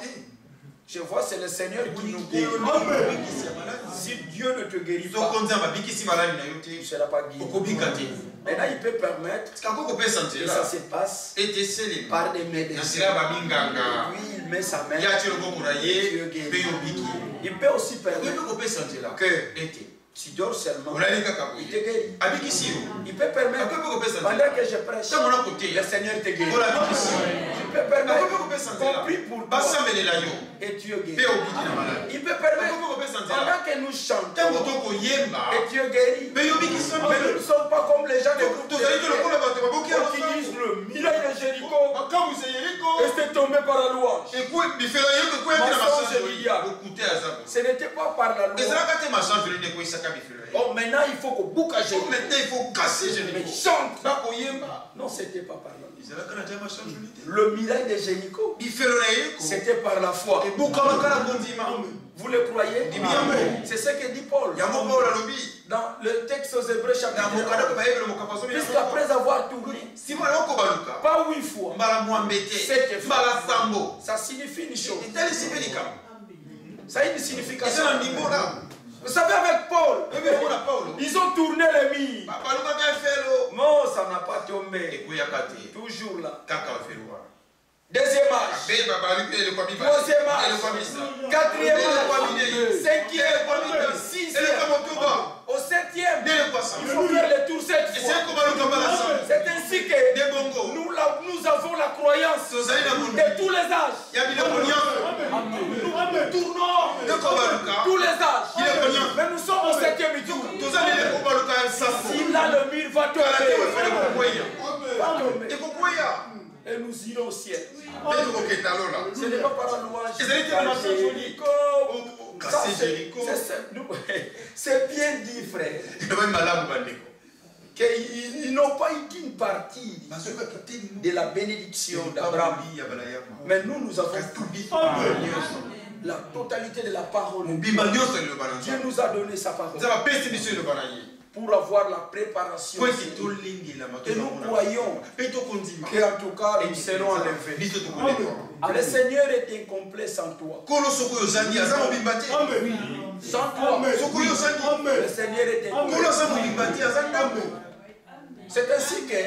Je vois c'est le Seigneur qui nous guérit. Si Dieu ne te guérit pas, tu ne seras pas guéri. Maintenant il peut permettre que ça se passe par des médecins. Puis il met sa main et Dieu guérit. Il peut aussi permettre que tu dors seulement, il te guérit. Il peut permettre, pendant que je prêche, le Seigneur te guérit. Il peut permettre qu'on prie pour toi et Dieu guérit. Il peut permettre, pendant que nous chantons et Dieu guérit. Mais nous ne sommes pas comme les gens de groupe qui disent le miracle de Jéricho et c'est tombé par la louange. Ce n'était pas par la louange. Oh, maintenant il faut que Bouka Jéricho. Maintenant il faut casser Jéricho. Mais chante. Non, c'était pas par la louange. Le miracle de Jéricho, c'était par la foi. Vous le croyez? C'est ce que dit Paul. Dans le texte aux Hébreux chapitre 1. Puisqu'après avoir tourné, pas 8 fois, 7 fois, ça signifie une chose. Ça a une signification. Vous savez, avec Paul, ils ont tourné les mille. Non, ça n'a pas tombé. Toujours là. Deuxième âge. Troisième âge. Quatrième âge. Cinquième. Sixième. Au septième, il faut faire le tour 7 fois. C'est ainsi que nous avons la croyance de tous les âges. Nous tournons tous les âges. Mais nous sommes au 7e tour. Si là le mur va tomber, et nous irons au ciel. Ce n'est pas par la louange. C'est bien dit, frère. Qu'ils n'ont pas eu qu'une partie de la bénédiction d'Abraham. Mais nous avons tout dit. La totalité de la parole. Dieu nous a donné sa parole. pour avoir la préparation. Et nous croyons qu'en tout cas nous serons enlevés. Le Seigneur est incomplet sans toi. Sans toi. Le Seigneur est incomplet. C'est ainsi que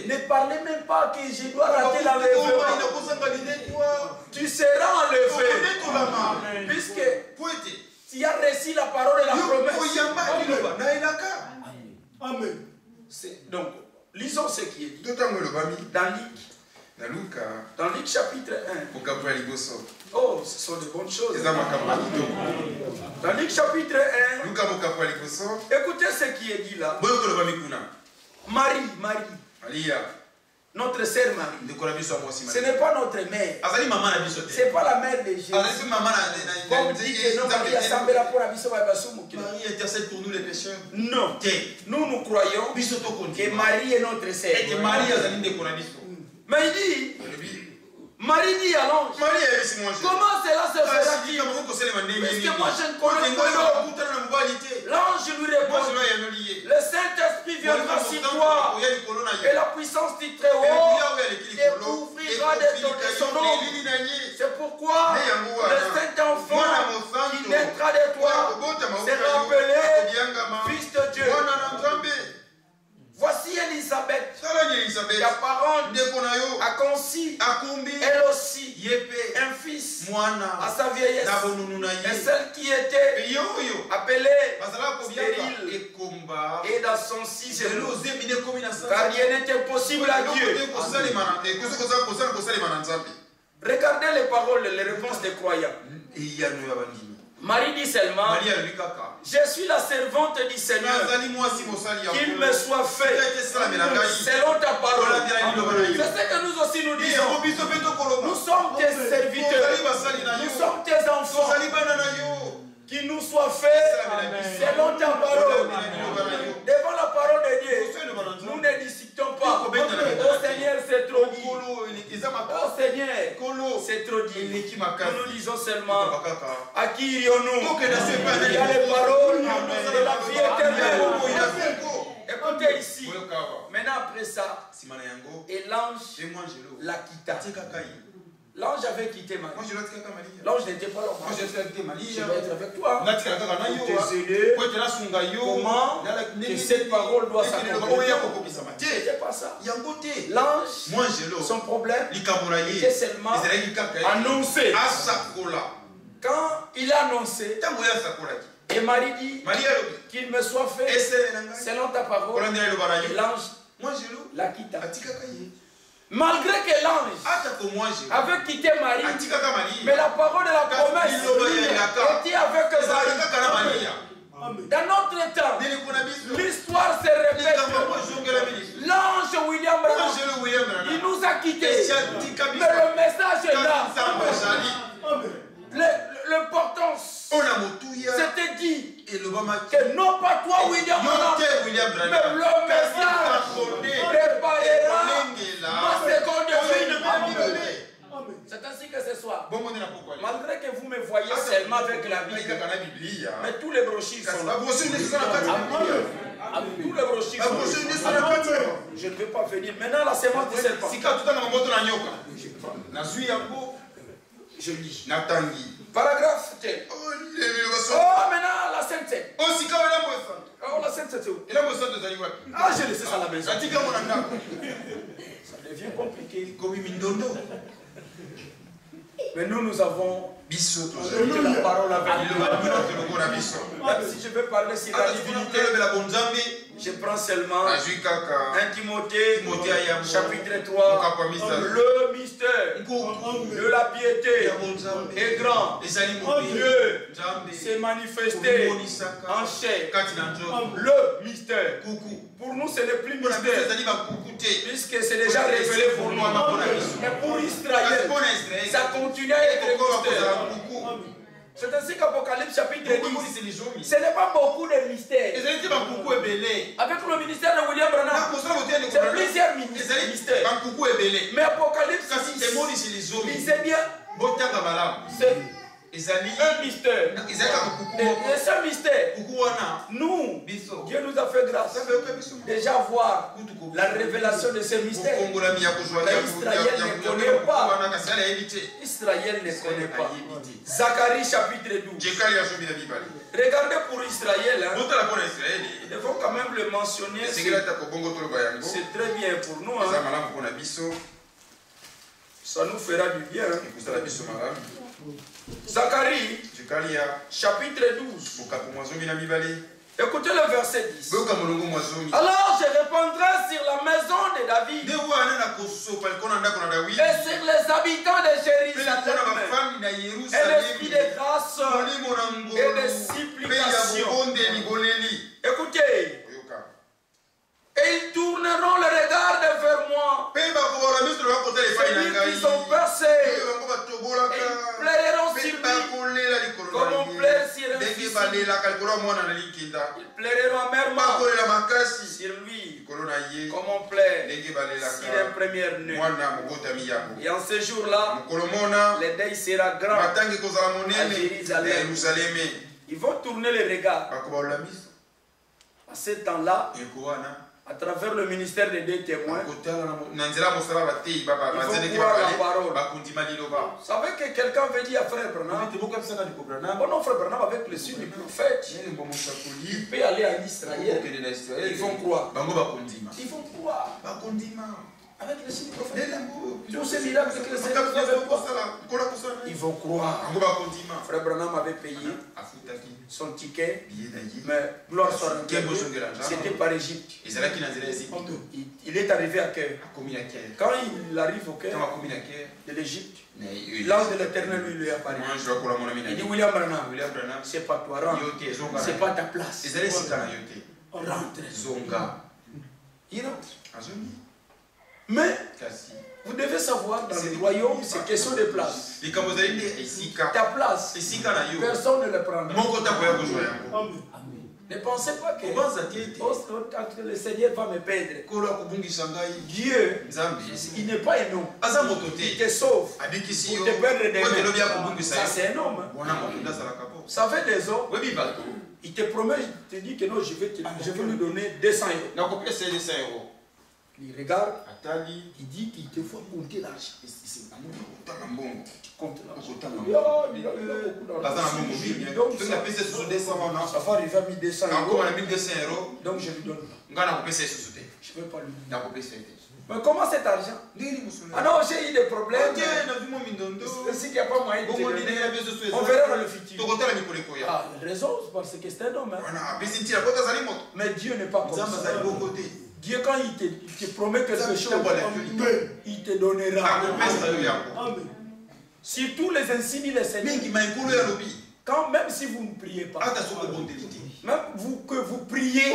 ne parlez même pas que je dois rater l'enlèvement. Tu seras enlevé. Puisque tu as reçu la parole et la promesse. Amen. Donc, lisons ce qui est dit. Dans Luc chapitre 1. Oh, ce sont de bonnes choses. Dans Luc chapitre 1. Écoutez ce qui est dit là. Marie. Notre sœur Marie. Ce n'est pas notre mère. Ce n'est pas la mère de Jésus. Comme dit que non, Marie intercède pour nous les pécheurs. Non. Nous croyons que Marie est notre sœur. Mais il dit, Marie dit à l'ange, comment cela se fera-t-il? Puisque moi je ne connais pas l'homme. L'ange lui répond, le Saint-Esprit viendra sur toi et la puissance du Très-Haut te couvrira de son nom. C'est pourquoi le Saint-Enfant qui naîtra de toi sera appelé Fils de Dieu. Voici Elisabeth, qui apparente a conçu, elle aussi, un fils à sa vieillesse, et celle qui était appelée stérile et dans son sixième, car rien n'est impossible à Dieu. Regardez les paroles, les réponses des croyants. Marie dit seulement, je suis la servante du Seigneur, qu'il me soit fait selon ta parole. C'est ce que nous aussi nous disons. Nous sommes tes serviteurs, nous sommes tes enfants, qu'il nous soit fait selon ta parole. Devant la parole de Dieu, nous ne discutons pas. Oh Seigneur, c'est trop dit. Oh Seigneur, c'est trop dit. Nous disons seulement, à qui irions-nous? Il y a les paroles de la vie éternelle. Écoutez ici. Maintenant après ça, et l'ange la quitta. L'ange avait quitté Marie. L'ange n'était pas là. Je vais être avec toi. Pour t'aider. Comment que cette parole doit s'accomplir. C'était pas ça. L'ange, son problème était seulement annoncé. Quand il a annoncé, et Marie dit qu'il me soit fait selon ta parole, l'ange la quitta. Malgré que l'ange avait quitté Marie, mais la parole de la promesse était avec Marie. Dans notre temps, l'histoire se répète. L'ange William Branham, il nous a quittés. Mais le message est là. L'importance, c'était dit que non pas toi William Branham, mais le message préparera ma seconde vie. C'est ainsi que ce soir, malgré que vous me voyez seulement avec la Bible, mais tous les brochures sont là. Tous les brochures sont là. Je ne veux pas venir. Maintenant la sémence du serpent. Je lis. Paragraphe 10. Oh, maintenant la Sainte. Oh, la Sainte. Ah, je laisse ça à la maison. Ça devient compliqué. Mais nous avons la parole avec nous. Même si je veux parler sur la divinité, je prends seulement 1 Timothée, chapitre 3, le mystère de la piété est grand. Dieu s'est manifesté en chair. Le mystère. Pour nous, ce n'est plus mystère, puisque c'est déjà révélé pour nous. Mais pour Israël, ça continue à être mystère. C'est ainsi qu'Apocalypse chapitre 10, ce n'est pas beaucoup de mystères. Avec le ministère de William Branham, c'est plusieurs mystères. Mais Apocalypse, lisez bien, un mystère. Et ce mystère, nous, Dieu nous a fait grâce. Déjà voir la révélation de ce mystère. Israël ne connaît pas. Israël ne connaît pas. Zacharie chapitre 12. Regardez pour Israël. Hein. Il faut quand même le mentionner. C'est très bien pour nous. Hein. Ça nous fera du bien. Hein. Zacharie, chapitre 12. Écoutez le verset 10. Alors je répondrai sur la maison de David et sur les habitants de Jérusalem et l'esprit de grâce et de supplication. Écoutez. Et ils tourneront le regard vers moi. Celui qu'ils ont percé. Et ils plairont sur lui. Comme on plaît sur un fils. Ils plairont amèrement sur lui. Comme on plaît sur un premier-né. Et en ce jour-là, le deuil sera grand à Jérusalem. Ils vont tourner le regard. À ce temps-là, à travers le ministère des deux témoins, ils vont voir la parole. Vous savez que quelqu'un veut dire à Frère Branham, bon non, Frère Branham, avec le signe du prophète, il peut aller en Israël. Ils vont croire. Ils vont croire. Avec le signe du prophète. Tous ces miracles que le Seigneur avait fait, ils vont croire. Frère Branham avait payé son ticket, mais gloire soit rendue. C'était par Égypte. Il est arrivé à Caire. Quand il arrive au Caire de l'Égypte, l'ange de l'Éternel lui est apparu. Il dit William Branham, c'est pas toi, rentre. C'est pas ta place. Rentre. Il rentre. Mais vous devez savoir, dans le royaume, c'est question de place. Ta place, personne ne le prendra. Ne pensez pas que le Seigneur va me perdre. Dieu, il n'est pas un homme. Il te sauve pour te perdre des mains. Ça, c'est un homme. Vous savez, des hommes, il te promet, il te dit que non, je vais lui donner 200 €. Il regarde, il dit qu'il te faut compter l'argent. Tu comptes l'argent. Donc, ça va arriver à 1200 €. Donc, je lui donne. Je ne vais pas lui donner. Mais comment cet argent? Ah non, j'ai eu des problèmes. Si il n'y a pas moyen de te donner, on verra dans le futur. Ah, raison, parce que c'est un homme. Mais Dieu n'est pas comme ça. Dieu, quand il te promet quelque chose, il te donnera. Amen. Surtout les insignes des Seigneurs. Quand même si vous ne priez pas, même que vous priez,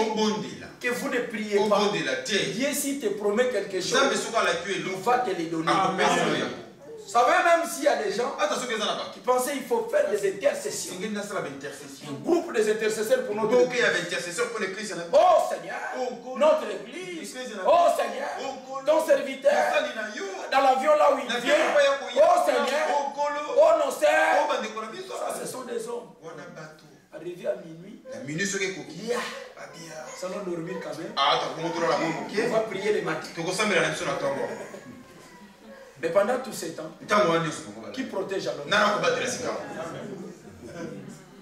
que vous ne priez pas, Dieu s'il te promet quelque chose, il va te les donner. Vous savez, même s'il y a des gens qui pensaient qu'il faut faire des intercessions. Un groupe des intercesseurs pour notre église. Oh Seigneur, notre église. Oh Seigneur, ton serviteur, dans l'avion là où il vient. Oh Seigneur, oh nos sœurs. Ça, ce sont des hommes. Arrivé à minuit, ça va dormir quand même. On va prier les matins. Mais pendant tous ces temps, qui protège alors?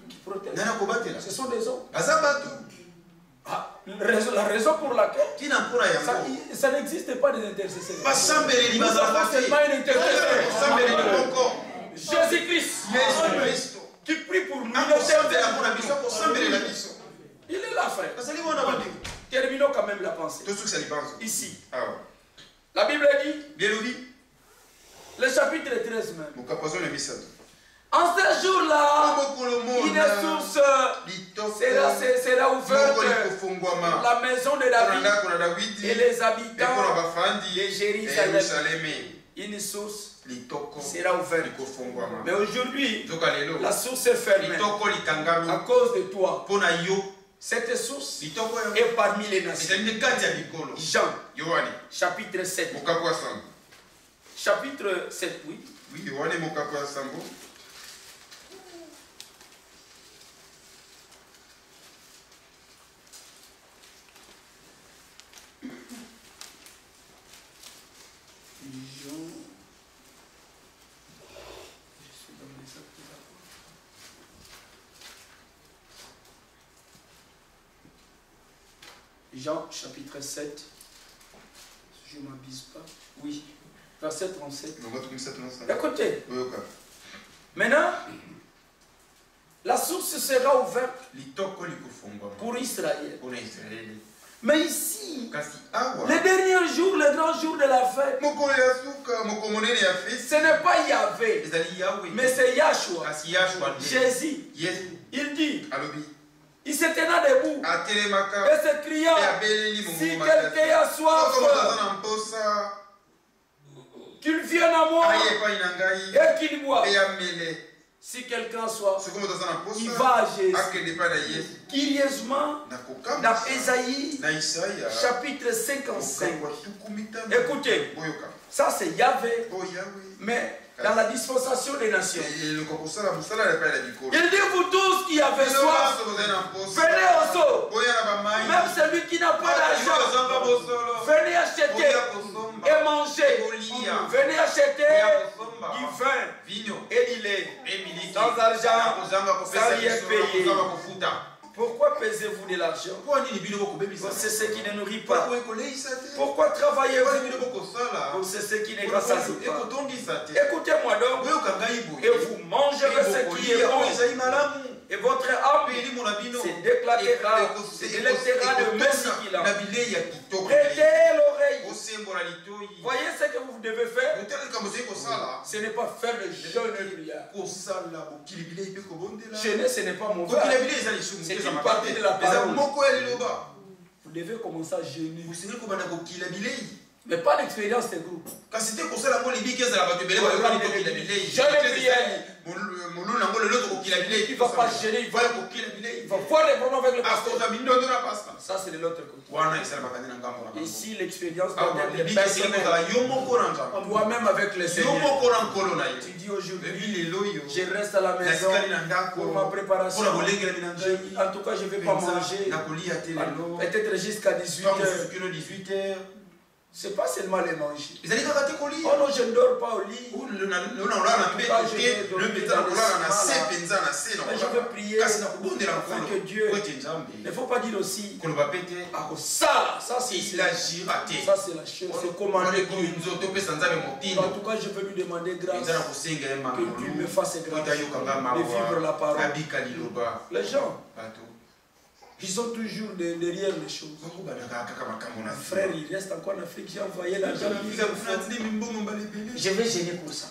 Qui protège? Ce sont des hommes. La raison pour laquelle ça n'existe pas des intercesseurs. Nous avons seulement un intercesseur. Jésus-Christ qui prie pour nous. Il est là, frère. Terminons quand même la pensée. Ici. La Bible dit, le chapitre 13 même. En ce jour-là, une source sera ouverte la maison de David et les habitants de Jérusalem. Une source sera ouverte. Mais aujourd'hui, la source est fermée à cause de toi. Cette source est parmi les nations. Jean, chapitre 7. Chapitre 7, oui. Jean chapitre 7. Je ne m'abuse pas. Oui. Verset 37. Écoutez. Maintenant, la source sera ouverte pour Israël. Mais ici, les derniers jours, les grands jours de la fête, ce n'est pas Yahvé, mais c'est Yahshua. Jésus. Il dit, il se tenait debout et se criant, si quelqu'un a soif, qu'il vienne à moi et qu'il boive. Si quelqu'un soit, il va à Jésus. Curieusement, dans Ésaïe, chapitre 55. Écoutez, ça c'est Yahvé, mais dans la dispensation des nations. Il dit, vous tous qui avez soif, venez au seau. Même celui qui n'a pas d'argent, venez acheter et manger. Venez acheter du vin et du lait. Sans argent, sans rien payer. Pourquoi pesez-vous de l'argent? C'est ce qui ne nourrit pas. Pourquoi travaillez-vous pour c'est ce qui ne rassasie pas? Écoutez-moi donc, et vous mangerez ce qui est bon. Et votre âme se délectera de messie. Prêtez l'oreille. Voyez ce que vous devez faire. Ce n'est pas faire le jeûne et prière. Jeûner, ce n'est pas mauvais. C'est une partie de la parole. Vous devez commencer à jeûner. Mais pas l'expérience des groupes. Il ne va pas gêner, il va voir les problèmes avec le pasteur. Ça, c'est de l'autre côté. Ici, l'expérience doit être personnelle. Toi-même avec le Seigneur. Tu dis aujourd'hui, je reste à la maison pour ma préparation. En tout cas, je ne vais pas manger. Peut-être jusqu'à 18h. Ce n'est pas seulement les manger. Oh non, je ne dors pas au lit. Je veux prier afin que Dieu. Il ne faut pas dire aussi. Ça c'est la chose. C'est commander Dieu. En tout cas, je veux lui demander grâce. Que Dieu me fasse grâce de vivre la parole. Les gens. Ils sont toujours derrière les choses. Frère, il reste encore en Afrique. J'ai envoyé l'argent. Je vais gêner pour ça.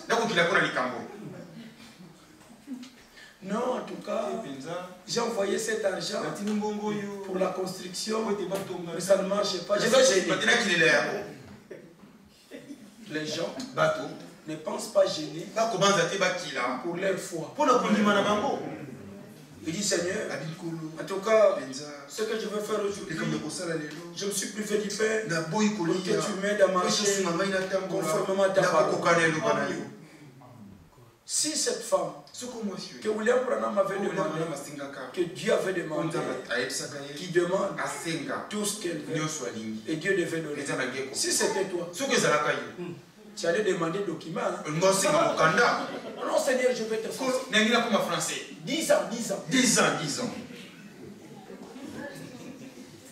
Non, en tout cas, j'ai envoyé cet argent pour la construction. Mais ça ne marche pas. Je vais gêner. Les gens ne pensent pas gêner pour leur foi. Il dit, Seigneur, en tout cas, ce que je veux faire aujourd'hui, je me suis privé du pain pour que tu m'aides à marcher conformément à ta parole. Si cette femme que William Branham avait demandé, que Dieu avait demandé, qui demande tout ce qu'elle veut, et Dieu devait donner. Si c'était toi, tu allais demander document. Non, Seigneur, je vais te faire 10 ans.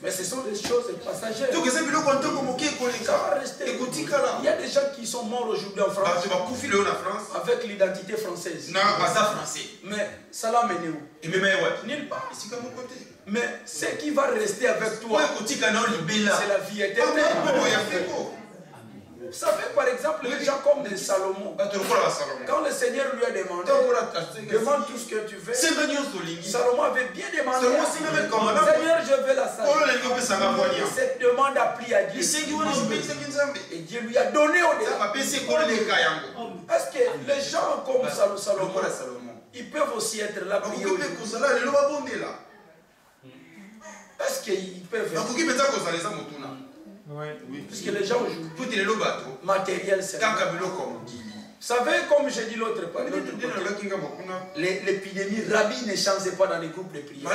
Mais ce sont des choses passagères. Il y a des gens qui sont morts aujourd'hui en France avec l'identité française. Mais ça l'a mené où? Nulle part. Mais ce qui va rester avec toi, c'est la vie éternelle. Vous savez, par exemple, les gens comme des Salomon, quand le Seigneur lui a demandé, demande tout ce que tu veux, Salomon avait bien demandé, Seigneur, je veux la sagesse. Cette demande a pris à Dieu. Et Dieu lui a donné au départ. Est-ce que les gens comme Salomon, ils peuvent aussi être là prier au Dieu? Est-ce qu'ils peuvent être? Parce que les gens aujourd'hui, matériel, c'est. Vous savez, comme j'ai dit l'autre part, l'épidémie, Rabbi ne changeait pas dans les groupes de prière.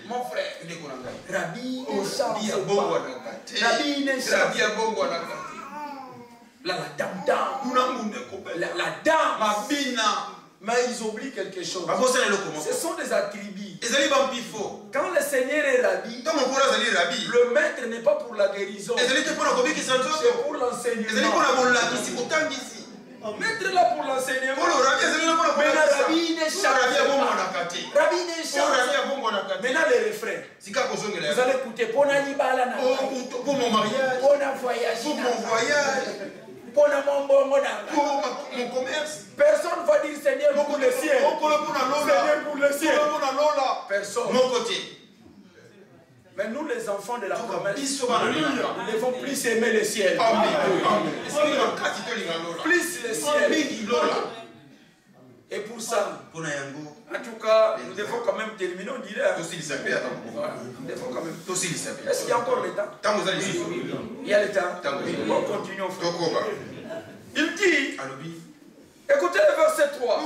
Mon frère, Rabbi ne change pas. Rabbi ne change pas. La dame, Mais ils oublient quelque chose. Ce sont des attributs. Quand le Seigneur est rabbi, le maître n'est pas pour la guérison. C'est pour l'enseignement. Maître là pour l'enseignement. Mais la rabbi n'est maintenant les refrains. Vous allez écouter pour mon mariage, pour mon voyage, pour mon commerce. Personne ne va dire Seigneur pour le ciel. Seigneur pour le ciel. Personne. Mais nous les enfants de la promesse, nous devons plus aimer le ciel. Plus le ciel. Et pour ça, en tout cas, nous devons quand même terminer, on dirait. Nous devons quand même. Est-ce qu'il y a encore le temps? Il y a le temps. On continue. Il dit, écoutez le verset 3.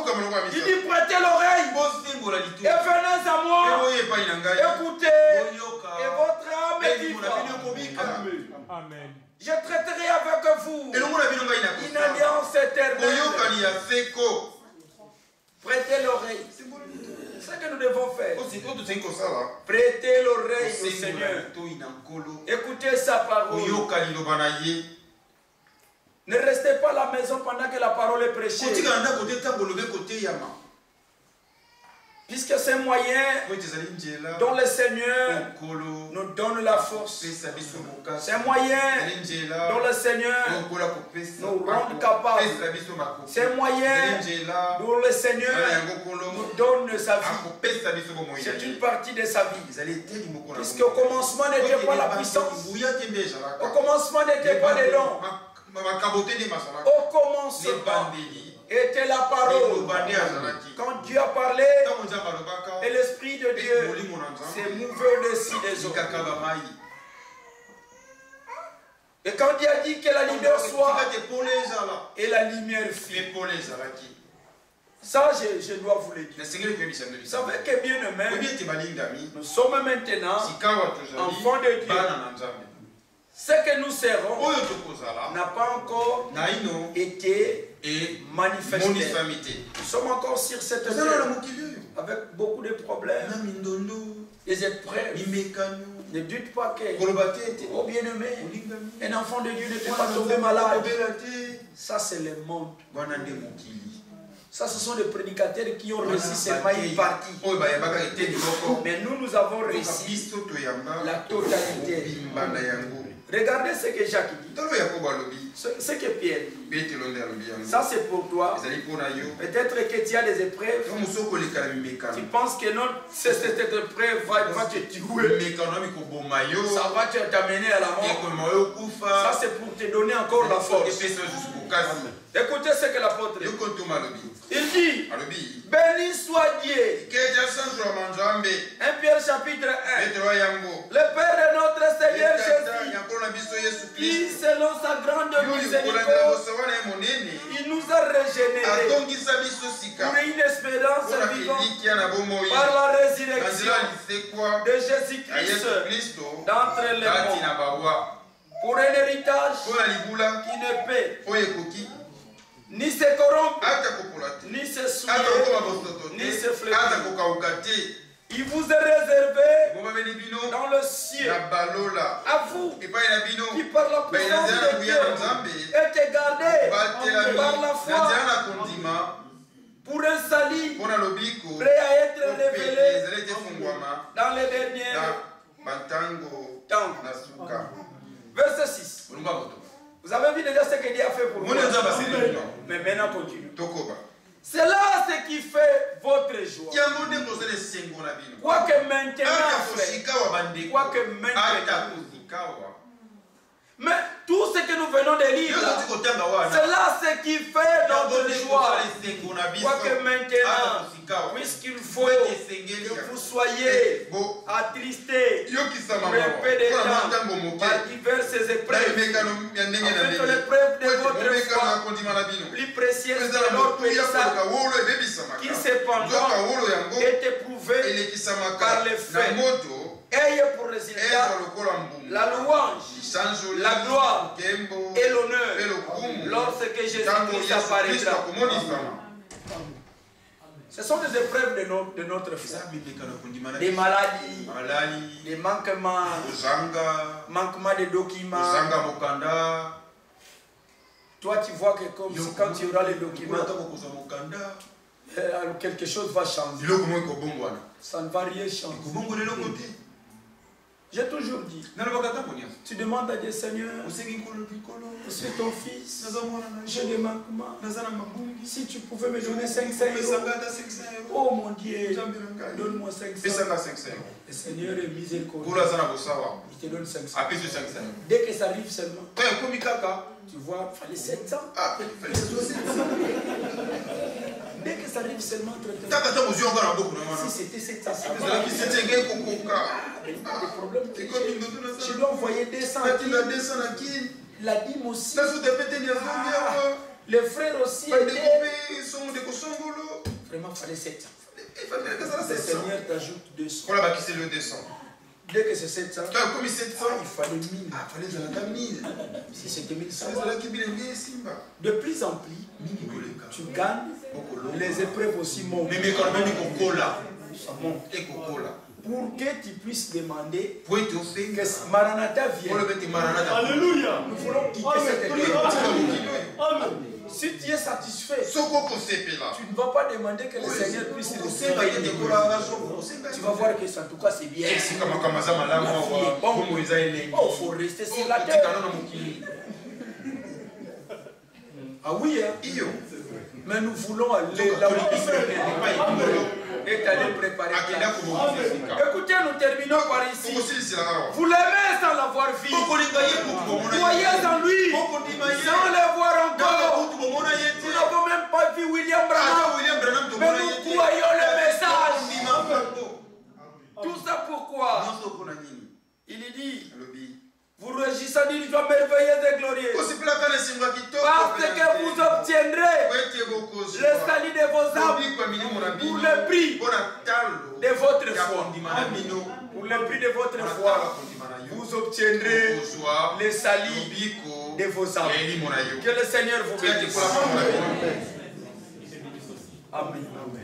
Il dit, prêtez l'oreille et venez à moi. Écoutez, et votre âme est vivante. Amen. Je traiterai avec vous une alliance éternelle. Prêtez l'oreille. C'est ce que nous devons faire. Prêtez l'oreille au Seigneur. Écoutez sa parole. Ne restez pas à la maison pendant que la parole est prêchée. Puisque c'est un moyen dont le Seigneur nous donne la force. C'est un moyen dont le Seigneur nous rend capables. C'est un moyen dont le Seigneur nous donne sa vie. C'est une partie de sa vie. Puisqu'au commencement n'était pas la puissance. Au commencement n'était pas les dons. Au commencement était la parole. Quand Dieu a parlé, et l'Esprit de Dieu s'est mouvé au-dessus des eaux. Et quand Dieu a dit que la lumière soit, et la lumière fit. Ça, je dois vous le dire. Vous savez que bien aimé, nous sommes maintenant enfants de Dieu. Ce que nous serons n'a pas encore été manifesté. Nous sommes encore sur cette terre avec beaucoup de problèmes, des épreuves. Ne doute pas que, oh bien-aimé, un enfant de Dieu ne peut pas tomber malade. Ça, c'est le monde. Ça, ce sont des prédicateurs qui ont réussi seulement une partie. Mais nous avons réussi la totalité. Regardez ce que Jacques dit. Ce que Pierre dit. Ça c'est pour toi. Peut-être que tu as des épreuves. Tu penses que non, cette épreuve va te tuer. Ça va t'amener à la mort. Ça c'est pour te donner encore la force. Écoutez ce que l'apôtre dit. Il dit, béni soit Dieu. 1 Pierre chapitre 1. Le Père de notre Seigneur Jésus, qui selon sa grande miséricorde, il nous a régénérés pour une espérance vivante par la résurrection de Jésus-Christ d'entre les morts, pour un héritage qui ne paie ni se corrompre, ni se souiller, ni se flétrir. Il vous est réservé dans le ciel à vous qui par la puissance de Dieu êtes gardés par la foi pour un salut prêt à être révélé dans les derniers temps. Verset 6. Vous avez vu déjà ce que Dieu a fait pour vous. Mais maintenant continue. C'est là ce qui fait votre joie. Quoique maintenant, quoique maintenant. Mais tout ce que nous venons de lire, c'est là ce qui fait notre joie. Quoique maintenant, puisqu'il faut que vous soyez attristés pour un peu de temps par diverses épreuves, afin que l'épreuve de votre foi, plus précieuse que l'or périssable, qui cependant est éprouvée par les faits, ayez pour résultat la louange, la gloire et l'honneur lorsque Jésus-Christ apparaîtra. Ce sont des épreuves de notre foi. Des maladies, des manquements, manquements de documents. Toi, tu vois que comme si quand tu auras les documents, quelque chose va changer. Ça ne va rien changer. J'ai toujours dit, tu demandes à Dieu, Seigneur, je suis ton fils, j'ai des manquements. Si tu pouvais me donner 500 euros, oh mon Dieu, donne-moi 500. Le Seigneur est miséricordieux. Il te donne 500. Dès que ça arrive seulement, tu vois, il fallait 700. Dès que ça arrive seulement entre tes si c'était 700, ça va. Des problèmes. Je dois envoyer 200 à qui? La dîme aussi. Les frères aussi. Vraiment, il fallait 700. Le Seigneur t'ajoute 200. Dès que c'est 700, il fallait 1000. Si c'était 1100, de plus en plus, tu gagnes. Les épreuves aussi montent. Pour que tu puisses demander que Maranatha vienne. Alléluia. Nous voulons quitter cette épreuve. Si tu es satisfait, tu ne vas pas demander que le Seigneur puisse te réveiller. Tu vas voir que en tout cas c'est bien. Il faut rester sur la terre. Ah oui, hein? Mais nous voulons aller là où il est allé préparer. Écoutez, nous terminons par ici. Vous l'aimez sans l'avoir vu. Croyez en lui sans le voir encore. Nous n'avons même pas vu William Branham. Mais nous croyons le message. Tout ça pourquoi? Il dit, vous réjouissez d'une joie merveilleuse et glorieuse. Parce que vous obtiendrez le salut de vos âmes pour le prix de votre foi. Pour le prix de votre foi, vous obtiendrez le salut de vos âmes. Que le Seigneur vous bénisse. Amen.